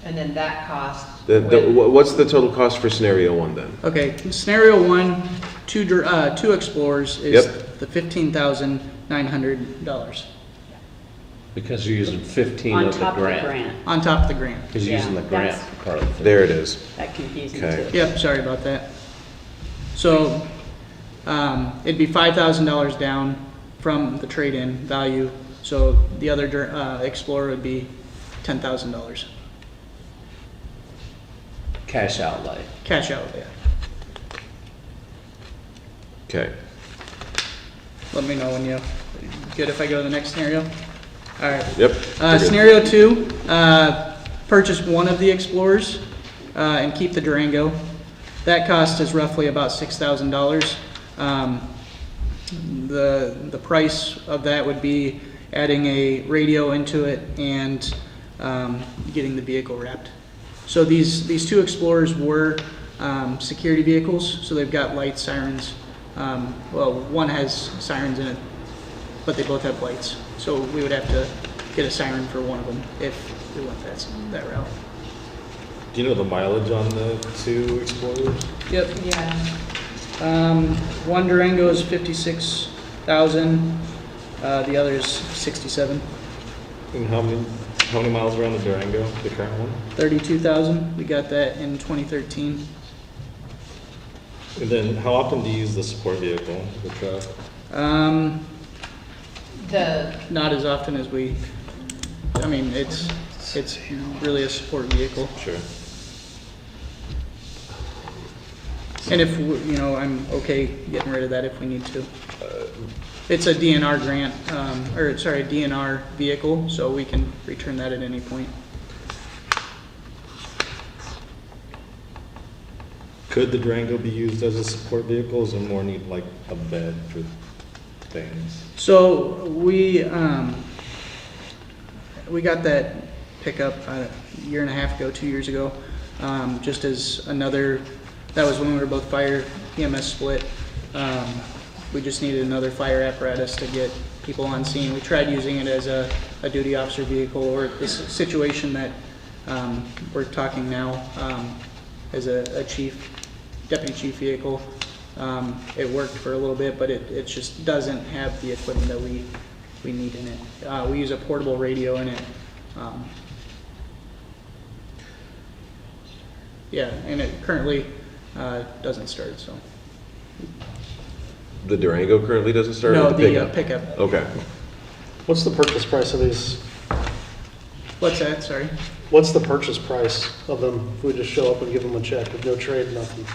And then that cost. What's the total cost for scenario 1 then? Okay, scenario 1, two Explorers is Yep. the $15,900 Because you're using 15 On of the top of the grant. grant. on top of the grant. Because you're using the Yeah, grant that's- part of it. There it is. That confused me Okay. too. Yep, sorry about that. So, it'd be $5,000 down from the trade-in value, so the other Explorer would be $10,000. Cash outlay. Cash out, yeah. Okay. Let me know when you, good if I go to the next scenario? All right. Yep. You're good. Scenario 2, purchase one of the Explorers and keep the Durango. That cost is roughly about $6,000. The price of that would be adding a radio into it and getting the vehicle wrapped. So these 2 Explorers were security vehicles, so they've got lights, sirens. Well, one has sirens in it, but they both have lights. So we would have to get a siren for one of them if we went that route. Do you know the mileage on the 2 Explorers? Yep. Yeah. One Durango is 56,000. The other is 67. And how many miles are on the Durango, the current one? 32,000. We got that in 2013. And then how often do you use the support vehicle, the truck? Not as often as we. I mean, it's really a support vehicle. Sure. And if I'm okay getting rid of that if we need to. It's a DNR grant, DNR vehicle, so we can return that at any point. Could the Durango be used as a support vehicle, or does it more need like a bed for things? So we got that pickup a year and a half ago, 2 years ago, just as another. That was when we were both fire EMS split. We just needed another fire apparatus to get people on scene. We tried using it as a duty officer vehicle, or this situation that we're talking now as a deputy chief vehicle. It worked for a little bit, but it just doesn't have the equipment that we need in it. We use a portable radio in it. Yeah, and it currently doesn't start, so. The Durango currently doesn't start? No, or the pickup? pickup. Okay. What's the purchase price of these? What's that, sorry? What's the purchase price of them if we just show up and give them a check with no trade, nothing?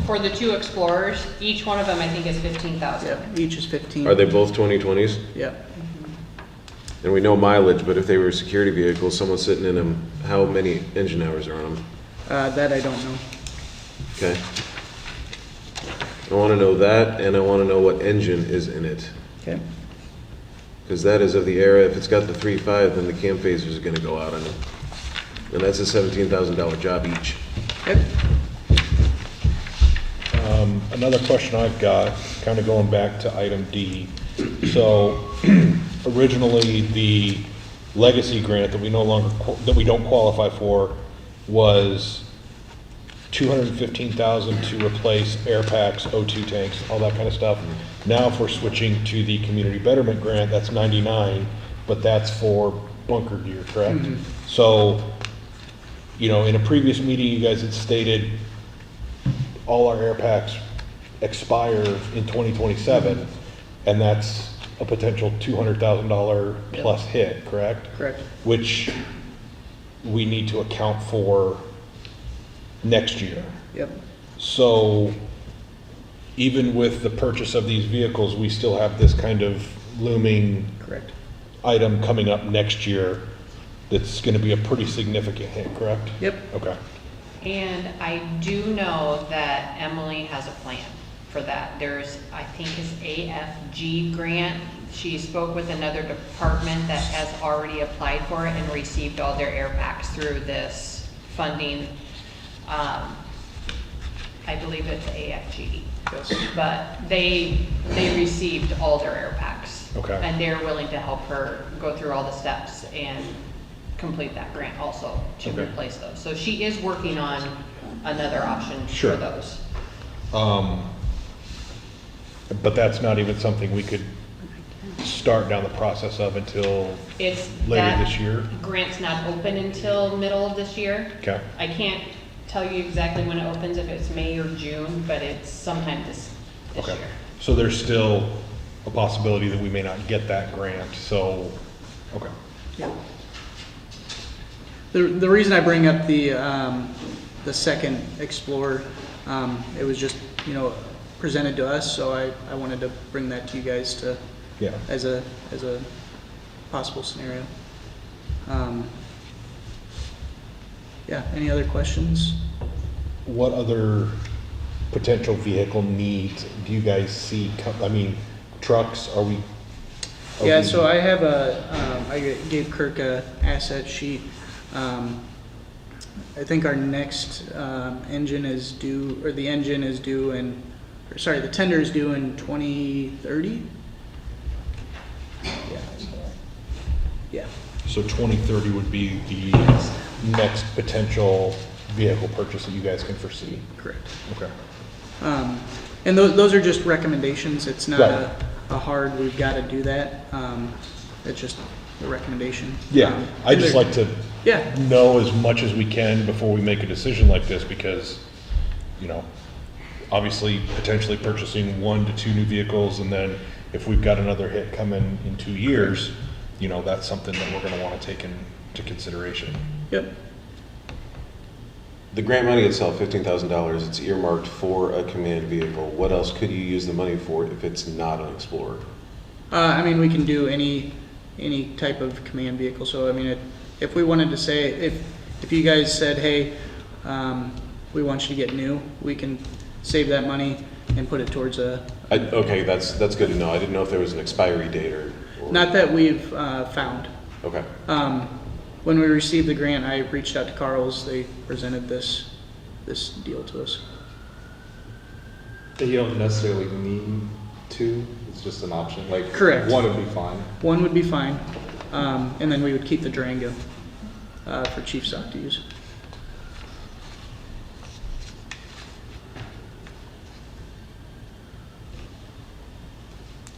For the 2 Explorers, each one of them I think is 15,000. Yeah, each is 15. Are they both 2020s? Yeah. And we know mileage, but if they were security vehicles, someone sitting in them, how many engine hours are on them? That I don't know. Okay. I want to know that, and I want to know what engine is in it. Okay. Because that is of the era, if it's got the 3.5, then the cam phasers are going to go out on it. And that's a $17,000 job each. Okay. Another question I've got, kind of going back to item D. So originally, the legacy grant that we no longer, that we don't qualify for was $215,000 to replace air packs, O2 tanks, all that kind of stuff. Now if we're switching to the community betterment grant, that's 99, but that's for bunker gear, correct? Mm-hmm. So, in a previous meeting, you guys had stated all our air packs expire in 2027, and that's a potential $200,000 plus hit, correct? Correct. Which we need to account for next year. Yep. So even with the purchase of these vehicles, we still have this kind of looming Correct. item coming up next year that's going to be a pretty significant hit, correct? Yep. Okay. And I do know that Emily has a plan for that. There's, I think, his AFG grant. She spoke with another department that has already applied for it and received all their air packs through this funding. I believe it's AFG. Yes. But they received all their air packs. Okay. And they're willing to help her go through all the steps and complete that grant also to Okay. replace those. So she is working on another option Sure. for those. But that's not even something we could start down the process of until It's later that this year? grant's not open until middle of this year. Okay. I can't tell you exactly when it opens, if it's May or June, but it's sometime this Okay. year. So there's still a possibility that we may not get that grant, so, okay. Yeah. The reason I bring up the second Explorer, it was just, presented to us, so I wanted to bring that to you guys to, Yeah. as a possible scenario. Yeah, any other questions? What other potential vehicle needs do you guys see? Trucks, are we? Yeah, so I have I gave Kirk a asset sheet. I think our next engine is due, or the engine is due in, the tender is due in 2030? Yeah. So 2030 would be the next potential vehicle purchase that you guys can foresee? Correct. Okay. And those are just recommendations. It's not Right. a hard, we've got to do that. It's just a recommendation. Yeah, I just like to Yeah. know as much as we can before we make a decision like this because, obviously potentially purchasing 1 to 2 new vehicles and then if we've got another hit coming in 2 years, that's something that we're going to want to take into consideration. Yep. The grant money itself, $15,000, it's earmarked for a command vehicle. What else could you use the money for if it's not an Explorer? We can do any type of command vehicle. So, if we wanted to say, if you guys said, hey, we want you to get new, we can save that money and put it towards Okay, that's good to know. I didn't know if there was an expiry date or not that we've found. Okay. When we received the grant, I reached out to Carl's. They presented this deal to us. You don't necessarily need two, it's just an option, like. Correct. One would be fine. One would be fine, and then we would keep the Durango for Chief Stock to use.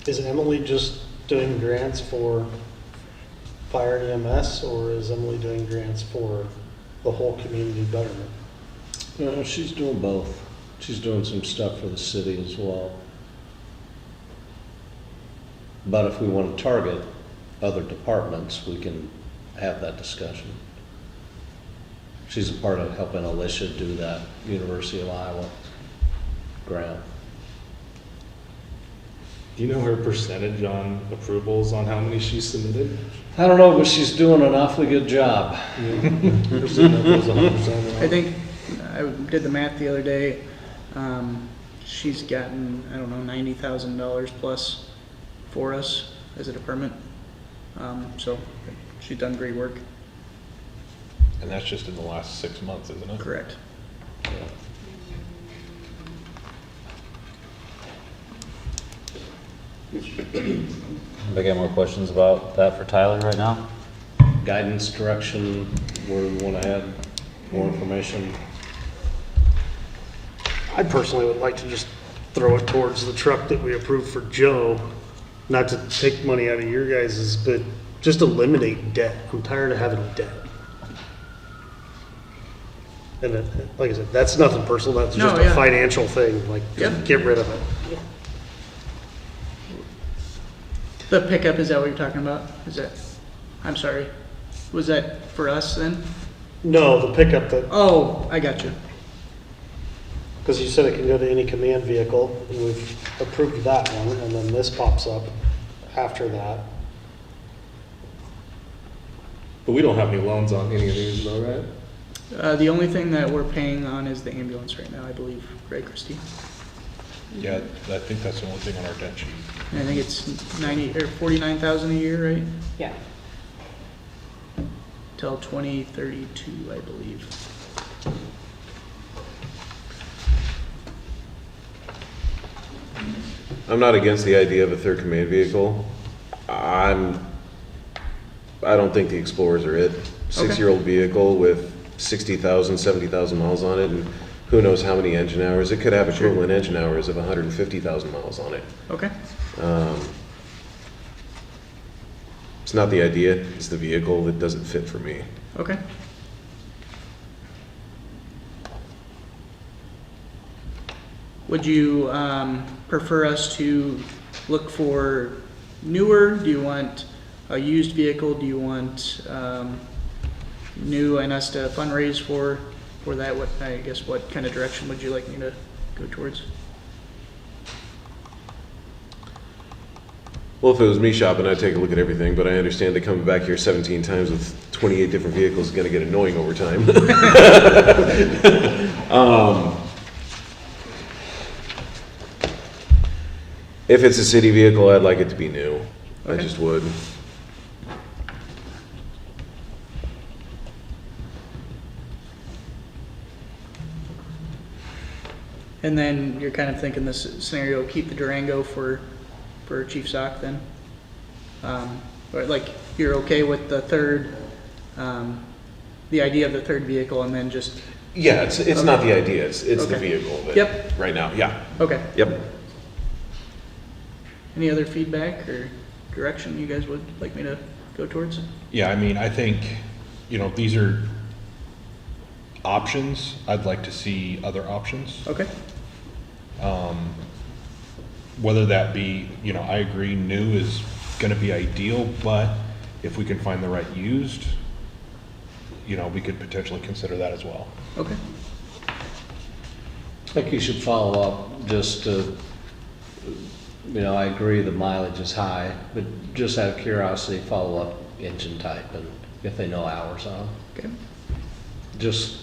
Is Emily just doing grants for fire and EMS, or is Emily doing grants for the whole community betterment? She's doing both. She's doing some stuff for the city as well. But if we want to target other departments, we can have that discussion. She's a part of helping Alicia do that University of Iowa grant. Do you know her percentage on approvals on how many she submitted? I don't know, but she's doing an awfully good job. Her signature is 100%. I think I did the math the other day. She's gotten, I don't know, $90,000 plus for us as a department. So she's done great work. And that's just in the last 6 months, isn't it? Correct. Anybody got more questions about that for Tyler right now? Guidance, direction, where we want to add more information. I personally would like to just throw it towards the truck that we approved for Joe, not to take money out of your guys's, but just eliminate debt. I'm tired of having debt. And like I said, that's nothing personal, that's No, just a yeah. financial thing, like, Yep. get rid of it. The pickup, is that what you're talking about? I'm sorry. Was that for us then? No, the pickup that, Oh, I got you. Because you said it can go to any command vehicle, and we've approved that one, and then this pops up after that. But we don't have any loans on any of these though, right? The only thing that we're paying on is the ambulance right now, I believe, right, Christie? Yeah, I think that's the only thing on our debt sheet. And I think it's 49,000 a year, right? Yeah. Till 2032, I believe. I'm not against the idea of a third command vehicle. I don't think the Explorers are it. 6-year-old vehicle with 60,000, 70,000 miles on it, and who knows how many engine hours. It could have equivalent engine hours of 150,000 miles on it. Okay. It's not the idea, it's the vehicle that doesn't fit for me. Okay. Would you prefer us to look for newer? Do you want a used vehicle? Do you want new and us to fundraise for that? What, I guess, what kind of direction would you like me to go towards? Well, if it was me shopping, I'd take a look at everything, but I understand that coming back here 17 times with 28 different vehicles is going to get annoying over time. If it's a city vehicle, I'd like it to be new. I Okay. just would. And then you're kind of thinking this scenario, keep the Durango for Chief Sock then? Or like, you're okay with the third, the idea of the third vehicle and then just, Yeah, it's not the idea, it's the Okay. vehicle. that- Yep. Right now, yeah. okay. Yep. Any other feedback or direction you guys would like me to go towards? Yeah, I mean, I think, these are options. I'd like to see other options. Okay, Whether that be, I agree, new is gonna be ideal, but if we can find the right used, we could potentially consider that as well. okay. I think you should follow up just to, I agree the mileage is high, but just out of curiosity, follow up engine type and if they know hours on them. Okay. Just.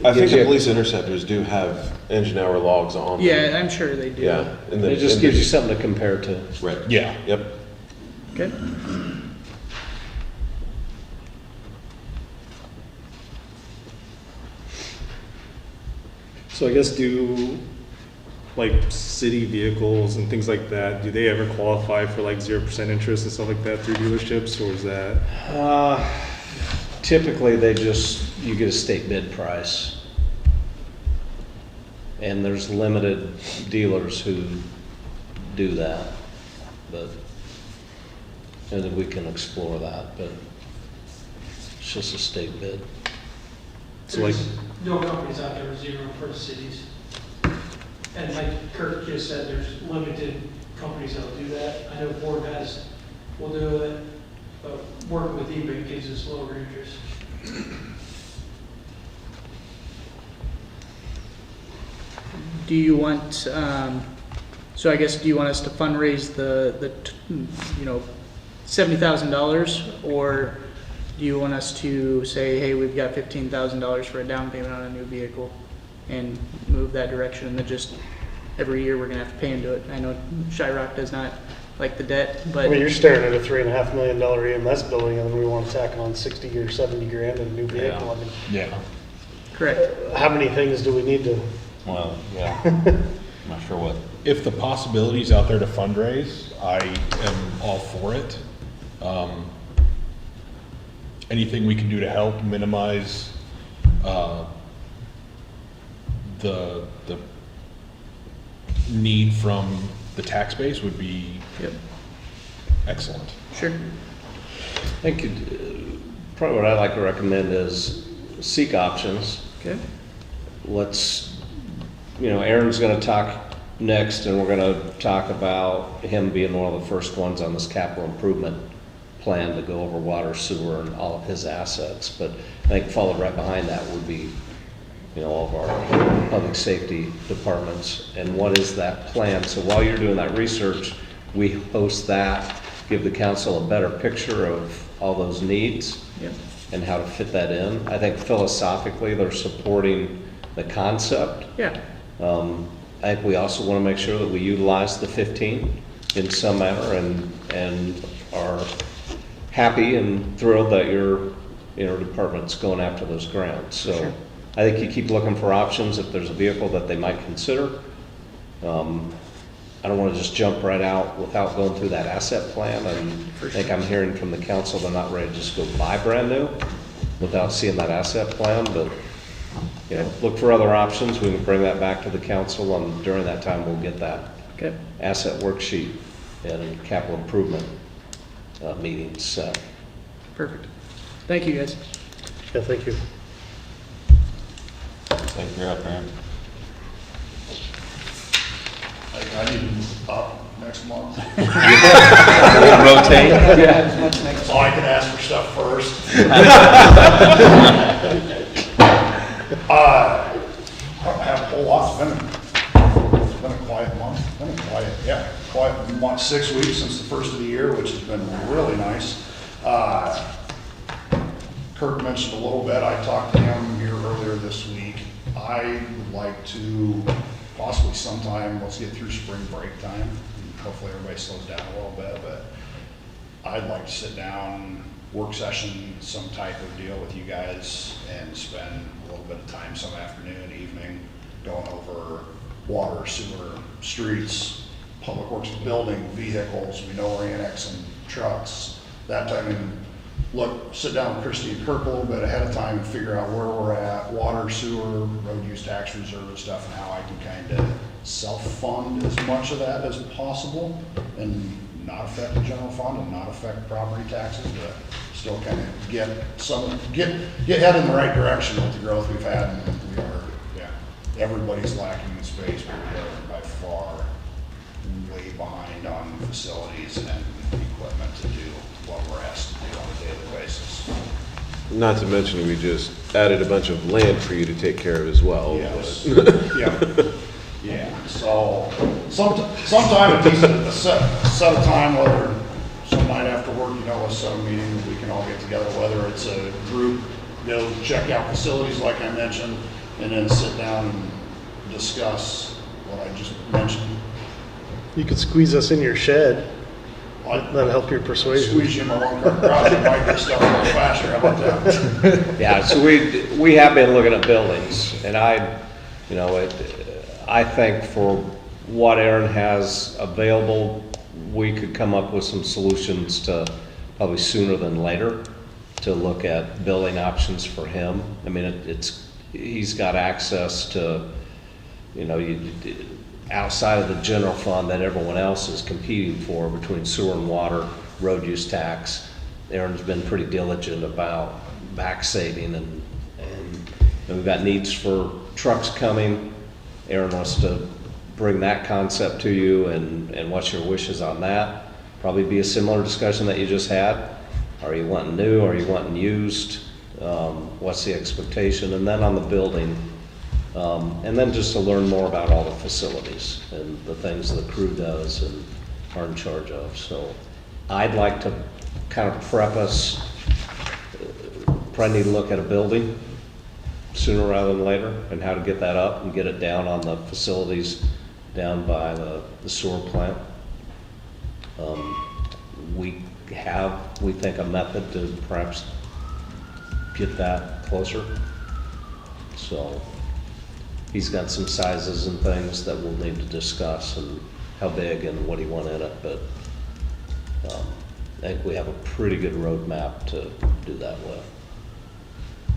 I think gives the you- police interceptors do have engine hour logs on them. Yeah, I'm sure they do. Yeah. And It just gives you something to compare to. Right. Yeah. Yep. Okay. So I guess do, like, city vehicles and things like that, do they ever qualify for like 0% interest and stuff like that through dealerships, or is that? Typically, you get a state bid price. And there's limited dealers who do that, and then we can explore that, but it's just a state bid. So like, There's no companies out there with zero for the cities. And like Kirk just said, there's limited companies that'll do that. I know Ford will do it, but working with eBay gives us lower interest. Do you want, so I guess, do you want us to fundraise the $70,000? Or do you want us to say, hey, we've got $15,000 for a down payment on a new vehicle and move that direction, and then just every year we're gonna have to pay into it? I know Shyrock does not like the debt, I but mean, you're staring at a $3.5 million EMS building, and then we want to tack on 60 or 70 grand in a new vehicle. I mean, Yeah. correct. how many things do we need to? Well, yeah. I'm not sure what. If the possibility's out there to fundraise, I am all for it. Anything we can do to help minimize the need from the tax base would be Yep, excellent. sure. I think probably what I'd like to recommend is seek options. Okay, Aaron's gonna talk next, and we're gonna talk about him being one of the first ones on this capital improvement plan to go over water, sewer, and all of his assets. But I think followed right behind that would be all of our public safety departments, and what is that plan? So while you're doing that research, we host that, give the council a better picture of all those needs Yep. and how to fit that in. I think philosophically, they're supporting the concept. Yeah, I think we also want to make sure that we utilize the 15 in some manner and are happy and thrilled that your department's going after those grants. So Sure. I think you keep looking for options if there's a vehicle that they might consider. I don't want to just jump right out without going through that asset plan. And I think I'm hearing from the council they're not ready to just go buy brand new without seeing that asset plan, but look for other options. We can bring that back to the council, and during that time, we'll get that okay, asset worksheet and capital improvement meetings set. perfect. Thank you, guys. Yeah, thank you. Thank you for your help, Aaron. I need to move up next month. Rotate. So I can ask for stuff first. I don't have a whole lot. It's been a quiet month. Quiet month, 6 weeks since the first of the year, which has been really nice. Kurt mentioned a little bit, I talked to him here earlier this week. I would like to possibly sometime, let's get through spring break time. Hopefully everybody slows down a little bit, but I'd like to sit down, work session, some type of deal with you guys and spend a little bit of time some afternoon, evening, going over water, sewer, streets, public works building, vehicles. We know we're annexing trucks, that time, and look, sit down with Christie and Kirk a little bit ahead of time and figure out where we're at, water, sewer, road use tax reserve and stuff, and how I can kind of self-fund as much of that as possible and not affect the general fund and not affect property taxes, but still kind of get head in the right direction with the growth we've had. And we are, everybody's lacking in space, but we are by far way behind on facilities and equipment to do what we're asked to do on a daily basis. Not to mention, we just added a bunch of land for you to take care of as well. Yes. Yeah, so sometime a decent, set of time, whether some night after work, let's set a meeting, we can all get together, whether it's a group, check out facilities like I mentioned, and then sit down and discuss what I just mentioned. You could squeeze us in your shed. That'll help your persuasion. Squeeze you in my one-car garage, I might get stuff a little faster, how about that? Yeah, so we have been looking at buildings, and I think for what Aaron has available, we could come up with some solutions to probably sooner than later to look at building options for him. I mean, he's got access to, outside of the general fund that everyone else is competing for between sewer and water, road use tax. Aaron's been pretty diligent about back saving and we've got needs for trucks coming. Aaron wants to bring that concept to you and what's your wishes on that? Probably be a similar discussion that you just had. Are you wanting new? Are you wanting used? What's the expectation? And then on the building, and then just to learn more about all the facilities and the things the crew does and are in charge of. So I'd like to kind of prep us, probably need to look at a building sooner rather than later and how to get that up and get it down on the facilities down by the sewer plant. We think a method to perhaps get that closer. So he's got some sizes and things that we'll need to discuss and how big and what he want in it, but I think we have a pretty good roadmap to do that with.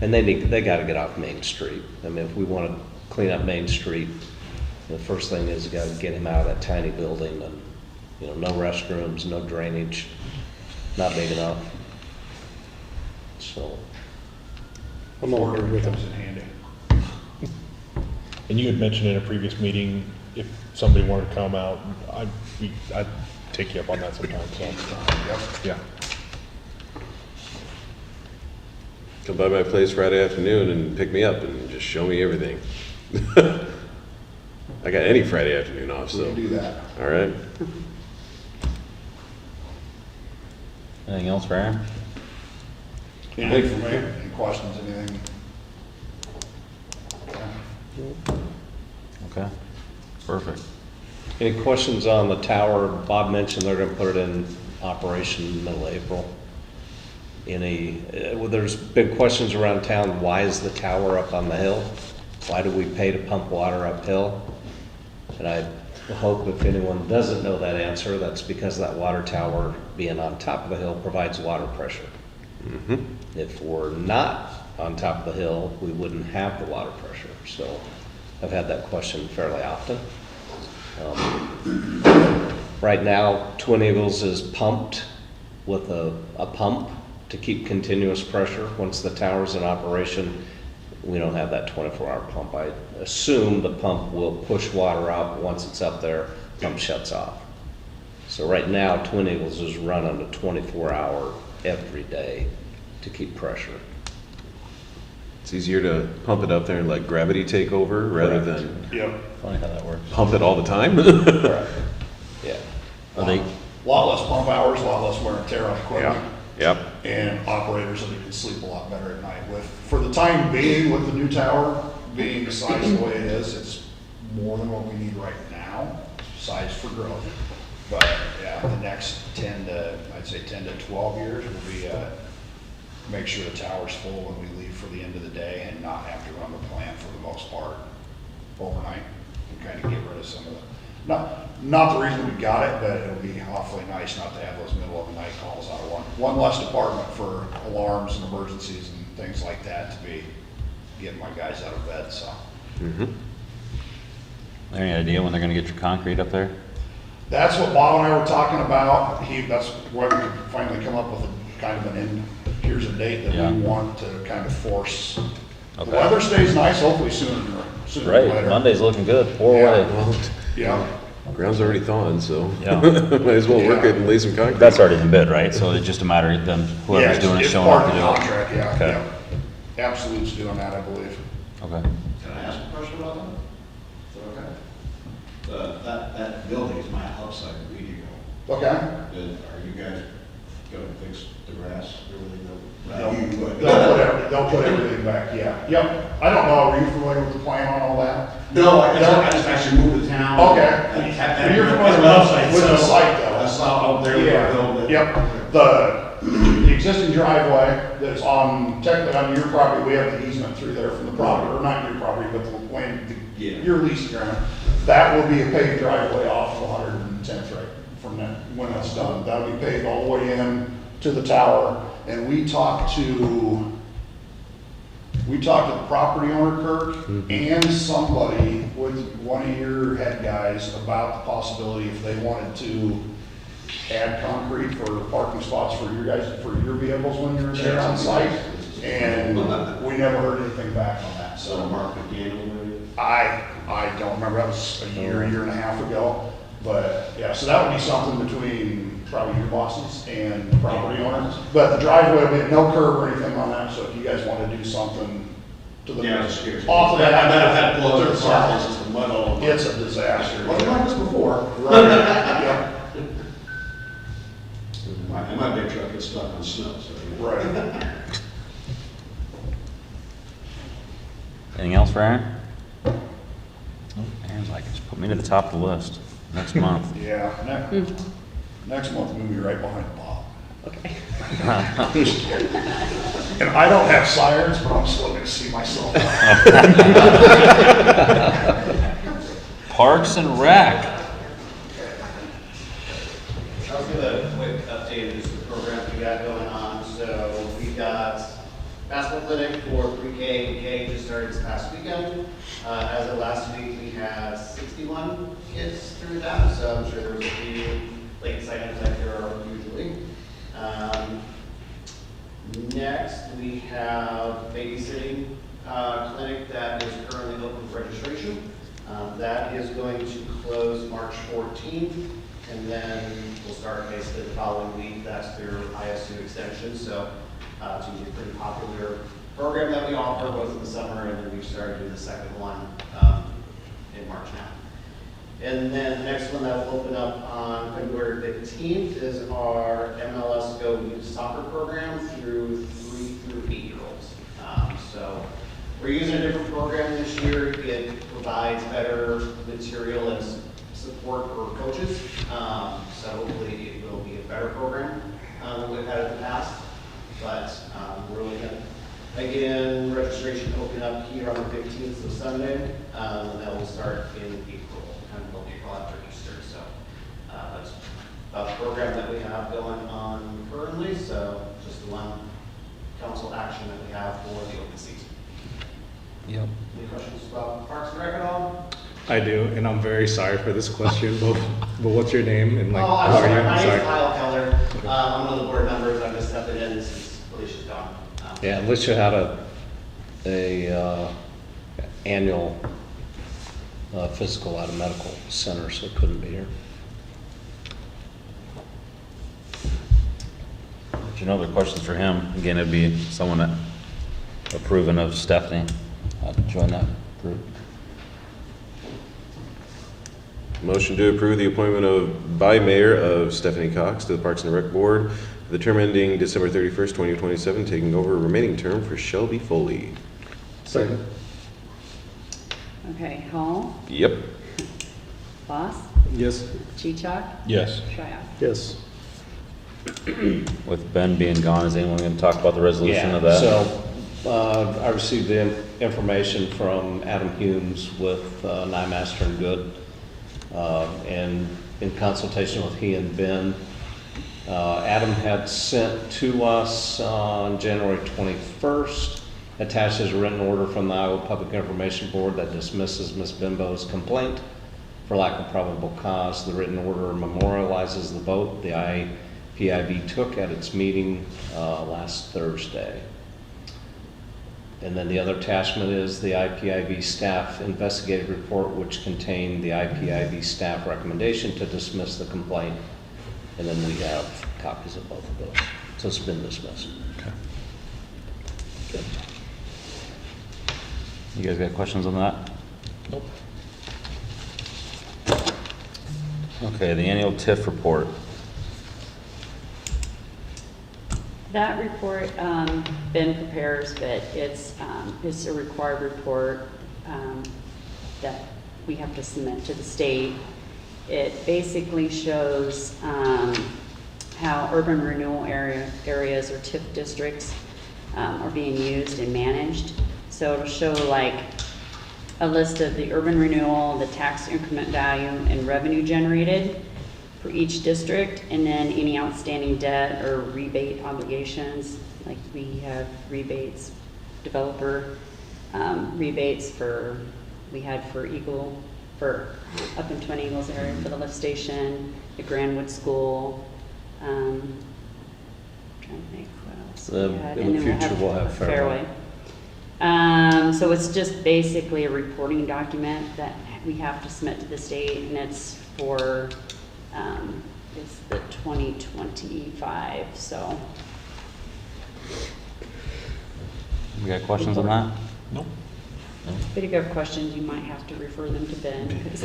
And they got to get off Main Street. I mean, if we want to clean up Main Street, the first thing is you got to get him out of that tiny building and no restrooms, no drainage, not big enough. So I'm all good with it. Comes in handy. And you had mentioned in a previous meeting, if somebody wanted to come out, I'd take you up on that sometime, so. Yep. Yeah. come by my place Friday afternoon and pick me up and just show me everything. I got any Friday afternoon off, We so, can do that. all right. Anything else for Aaron? Anything for me? Any questions, anything? Okay, perfect. Any questions on the tower? Bob mentioned they're gonna put it in operation middle of April. Well, there's been questions around town, why is the tower up on the hill? Why do we pay to pump water uphill? And I hope if anyone doesn't know that answer, that's because that water tower being on top of the hill provides water pressure. If we're not on top of the hill, we wouldn't have the water pressure. So I've had that question fairly often. Right now, Twin Eagles is pumped with a pump to keep continuous pressure. Once the tower's in operation, we don't have that 24-hour pump. I assume the pump will push water out. Once it's up there, pump shuts off. So right now, Twin Eagles is running a 24-hour every day to keep pressure. It's easier to pump it up there and let gravity take over rather Correct. than Yep. Funny how that works. pump it all the time. Correct. Yeah. Are they, A lot less pump hours, a lot less wear and tear on equipment. Yep. And operators that can sleep a lot better at night. For the time being, with the new tower being the size the way it is, it's more than what we need right now, size for growth. But yeah, the next 10 to 12 years will be, make sure the tower's full when we leave for the end of the day and not have to run the plant for the most part overnight and kind of get rid of some of the, not the reason we got it, but it'll be awfully nice not to have those middle of the night calls out of one less department for alarms and emergencies and things like that to be getting my guys out of bed, so. any idea when they're gonna get your concrete up there? That's what Bob and I were talking about. That's where we could finally come up with a kind of an end, here's a date that Yeah. we want to kind of force. The Okay. weather stays nice, hopefully sooner than Right, later. Monday's looking good, pour Yeah. away. Well, Yeah, ground's already thawing, so Yeah. might as well work Yeah. it and lay some concrete. That's already been bid, right? So it's just a matter of them, yeah, whoever's it's doing it it's showing part up of to the do it. contract, yeah, Okay. yeah. Absolute's doing that, I believe. Okay. Can I ask a question about that? Is that okay? That building is my outside meeting room. Okay. Are you guys gonna fix the grass, everything? You would. They'll put everything back, yeah. Yep. I don't know, are you familiar with the plan on all that? No, I just actually moved to town. Okay. And You're familiar with the site though? That's not out there where I built it. Yep. The existing driveway that's technically on your property, we have the easement through there from the property, or not your property, but the land, Yeah. your leased ground. That will be a paved driveway off of 110th right from that, when that's done. That'll be paved all the way in to the tower. And we talked to the property owner, Kirk, and somebody with one of your head guys about the possibility if they wanted to add concrete for parking spots for your guys, for your vehicles when you're there on site. And we never heard anything back on that, So so Mark McDaniel, maybe? I don't remember, that was a year and a half ago. But, yeah, so that would be something between probably your bosses and the property owners. But the driveway, will be no curb or anything on that, so if you guys want to do something to the. Yeah, I was just curious. Off of that. That blows the surface, it's the mud all over. It's a disaster. Well, like this before. Right, yeah, My big truck gets stuck on snow, so. right. Anything else for Aaron? Oh, Aaron's like, just put me to the top of the list next month. Yeah, next month we'll be right behind Bob. Okay. And I don't have sirens, but I'm still gonna see myself. Parks and Rec. I'll give a quick update of just the programs we got going on. So we got basketball clinic for pre-K and K just started this past weekend. As of last week, we had 61 kids through that, so I'm sure there was a few late sign-ups like there are usually. Next, we have babysitting clinic that is currently open for registration. That is going to close March 14th, and then we'll start basically the following week. That's their ISU extension. So It's usually a pretty popular program that we offer, both in the summer, and then we started doing the second one in March now. And then the next one that will open up on February 15th is our MLS Go Youth Soccer program through 3 through 8-year-olds. So we're using a different program this year. It provides better material and support for coaches. So hopefully it will be a better program than we've had in the past. But we're looking at, again, registration open up here on the 15th, so Sunday, and that will start in April, kind of April after Easter. So that's about the program that we have going on currently. So just the one council action that we have for the open season. Yep. Any questions about Parks and Rec at all? I do, and I'm very sorry for this question, but what's your name and like, Oh, I'm how are sorry. you? My I'm name is sorry. Kyle Keller. I'm one of the board members. I'm just stepping in since Alicia's gone. Yeah, Alicia had a annual physical at a medical center, so couldn't be here. If you know other questions for him, again, it'd be someone that approving of Stephanie to join that group. Motion to approve the appointment of, by mayor of Stephanie Cox to the Parks and Rec Board for the term ending December 31st, 2027, taking over remaining term for Shelby Foley. Second. Okay, Hall, Yep. Boss, Yes. Cheechak, Yes. Shia. Yes. With Ben being gone, is anyone going to talk about the resolution of that? So, I received the information from Adam Humes with Nyemaster and Good, and in consultation with he and Ben, Adam had sent to us on January 21st, attached as a written order from the Iowa Public Information Board that dismisses Ms. Bimbo's complaint for lack of probable cause. The written order memorializes the vote the IPIB took at its meeting last Thursday. And then the other attachment is the IPIB staff investigative report, which contained the IPIB staff recommendation to dismiss the complaint. And then we have copies of both of those. So it's been dismissed. Okay. Good. You guys got questions on that? Nope. Okay, the annual TIF report. That report, Ben prepares, but it's a required report that we have to submit to the state. It basically shows how urban renewal areas or TIF districts are being used and managed. So it'll show like a list of the urban renewal, the tax increment value, and revenue generated for each district, and then any outstanding debt or rebate obligations. Like we have rebates, developer rebates we had for Eagle, for up in Twin Eagles area for the lift station, the Grandwood School. Trying to think what else we had. In And the then future, we'll have Fairway. So it's just basically a reporting document that we have to submit to the state, and it's for it's the 2025, so. You got questions on that? Nope. If you have questions, you might have to refer them to Ben, because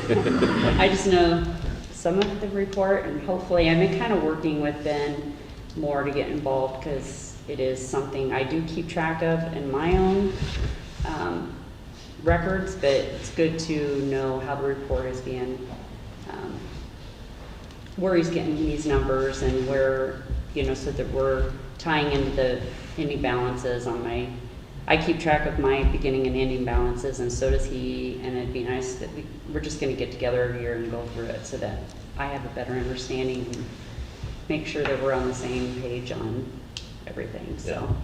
I just know some of the report, and hopefully, I've been kind of working with Ben more to get involved, because it is something I do keep track of in my own records, but it's good to know how the report is being, where he's getting these numbers, and where, so that we're tying into any balances on I keep track of my beginning and ending balances, and so does he, and it'd be nice that we're just gonna get together every year and go through it so that I have a better understanding and make sure that we're on the same page on everything, so.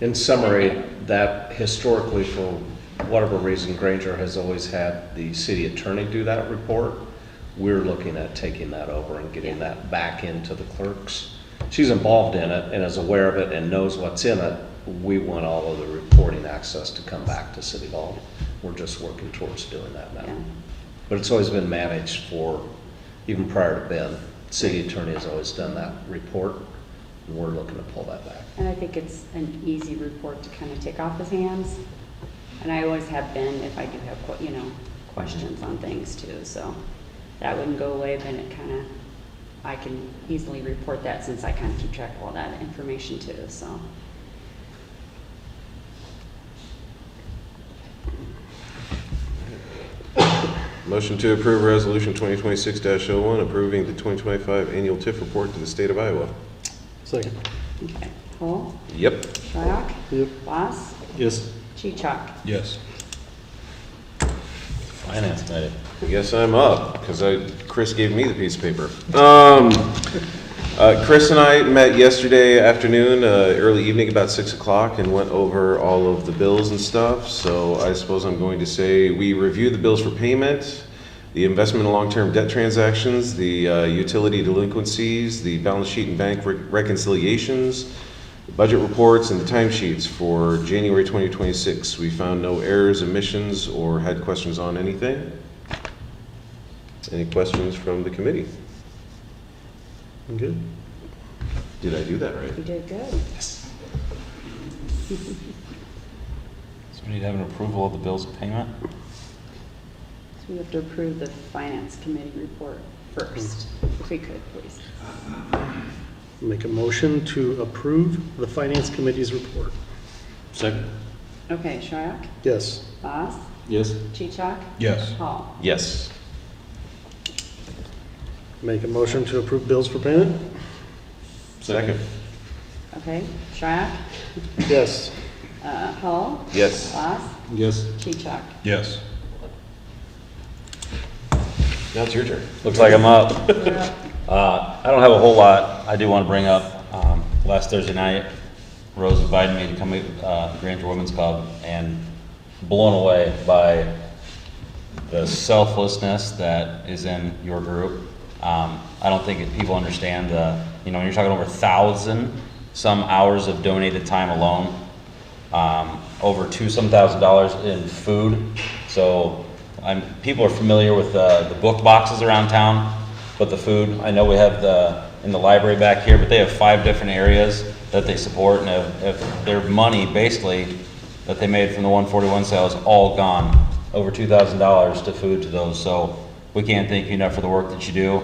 In summary, that historically, for whatever reason, Granger has always had the city attorney do that report. We're looking at taking that over and getting that back into the clerks. She's involved in it and is aware of it and knows what's in it. We want all of the reporting access to come back to City Hall. We're just working towards doing that now. Yeah. But it's always been managed for, even prior to Ben, city attorney has always done that report. we're looking to pull that back. And I think it's an easy report to kind of take off his hands. And I always have been if I do have, questions on things too. So that wouldn't go away, but it kind of, I can easily report that since I kind of keep track of all that information too, so. Motion to approve Resolution 2026-01, approving the 2025 annual TIF report to the state of Iowa. Second. Okay, Hall, Yep. Schrock, Yep. Voss, Yes. Cheechak. Yes. Finance committee. Guess I'm up, because Chris gave me the piece of paper. Chris and I met yesterday afternoon, early evening, about 6 o'clock, and went over all of the bills and stuff. So I suppose I'm going to say we reviewed the bills for payment, the investment and long-term debt transactions, the utility delinquencies, the balance sheet and bank reconciliations, the budget reports, and the timesheets for January 2026. We found no errors, omissions, or had questions on anything. Any questions from the committee? I'm good. Did I do that right? You did good. So we need to have an approval of the bills of payment? So we have to approve the finance committee report first, if we could, please. Make a motion to approve the finance committee's report. Second. Okay, Schrock, Yes. Voss, Yes. Cheechak, Yes. Hall. Yes. Make a motion to approve bills for payment. Second. Okay, Schrock, Yes. Hall, Yes. Voss, Yes. Cheechak. Yes. Now it's your turn. Looks like I'm up. I don't have a whole lot. I do want to bring up, last Thursday night, Rose invited me to come meet with the Granger Women's Club, and blown away by the selflessness that is in your group. I don't think people understand when you're talking over 1,000 some hours of donated time alone, over some $2,000 in food. So people are familiar with the book boxes around town, but the food, I know we have in the library back here, but they have 5 different areas that they support, and have their money basically that they made from the 141 sales all gone, over $2,000 to food to those. So we can't thank you enough for the work that you do.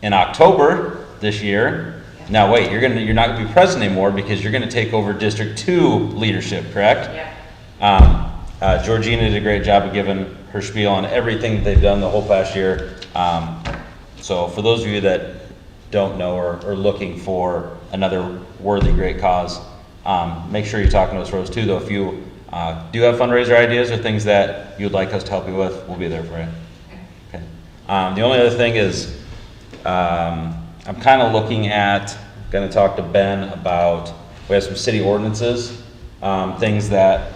In October this year, now wait, you're not gonna be president anymore because you're gonna take over District 2 leadership, correct? Yeah. Georgina did a great job of giving her spiel on everything that they've done the whole past year. So for those of you that don't know or are looking for another worthy great cause, make sure you're talking to us, Rose, too, though. If you do have fundraiser ideas or things that you'd like us to help you with, we'll be there for you. Okay. The only other thing is, I'm kind of looking at, going to talk to Ben about, we have some city ordinances, things that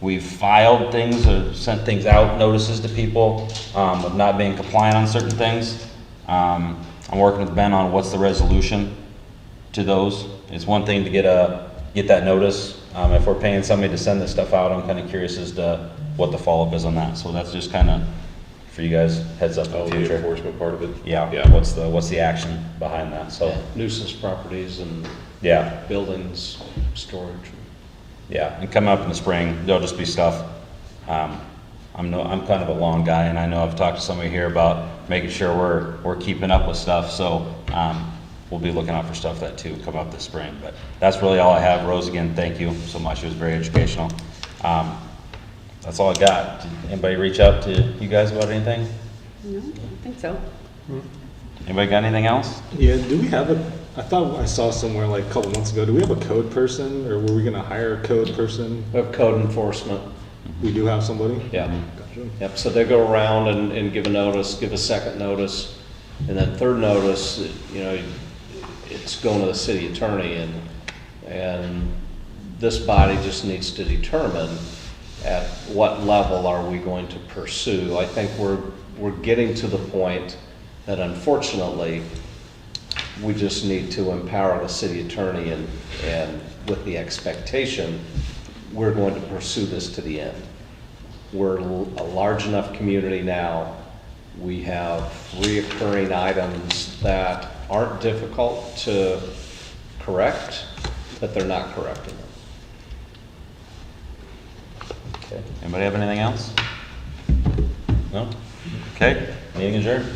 we've filed things or sent things out, notices to people of not being compliant on certain things. I'm working with Ben on what's the resolution to those. It's one thing to get that notice. If we're paying somebody to send this stuff out, I'm kind of curious as to what the follow-up is on that. So that's just kind of for you guys, heads up in the The future. enforcement part of it. Yeah. What's the action behind that? So Nuisance properties and yeah. buildings, storage. Yeah, and coming up in the spring, there'll just be stuff. I'm kind of a long guy, and I know I've talked to somebody here about making sure we're keeping up with stuff. So we'll be looking out for stuff that too come up this spring. But that's really all I have. Rose, again, thank you so much. It was very educational. That's all I got. Did anybody reach out to you guys about anything? No, I don't think so. Anybody got anything else? Yeah, do we have I thought I saw somewhere like a couple months ago, do we have a code person, or were we gonna hire a code person? We have code enforcement. We do have somebody? Yeah. Gotcha. Yep, so they go around and give a notice, give a second notice, and then third notice, it's going to the city attorney, and this body just needs to determine at what level are we going to pursue. I think we're getting to the point that unfortunately, we just need to empower the city attorney and with the expectation, we're going to pursue this to the end. We're a large enough community now. We have reoccurring items that aren't difficult to correct, but they're not correcting them. Okay, anybody have anything else? No? Okay, meeting adjourned.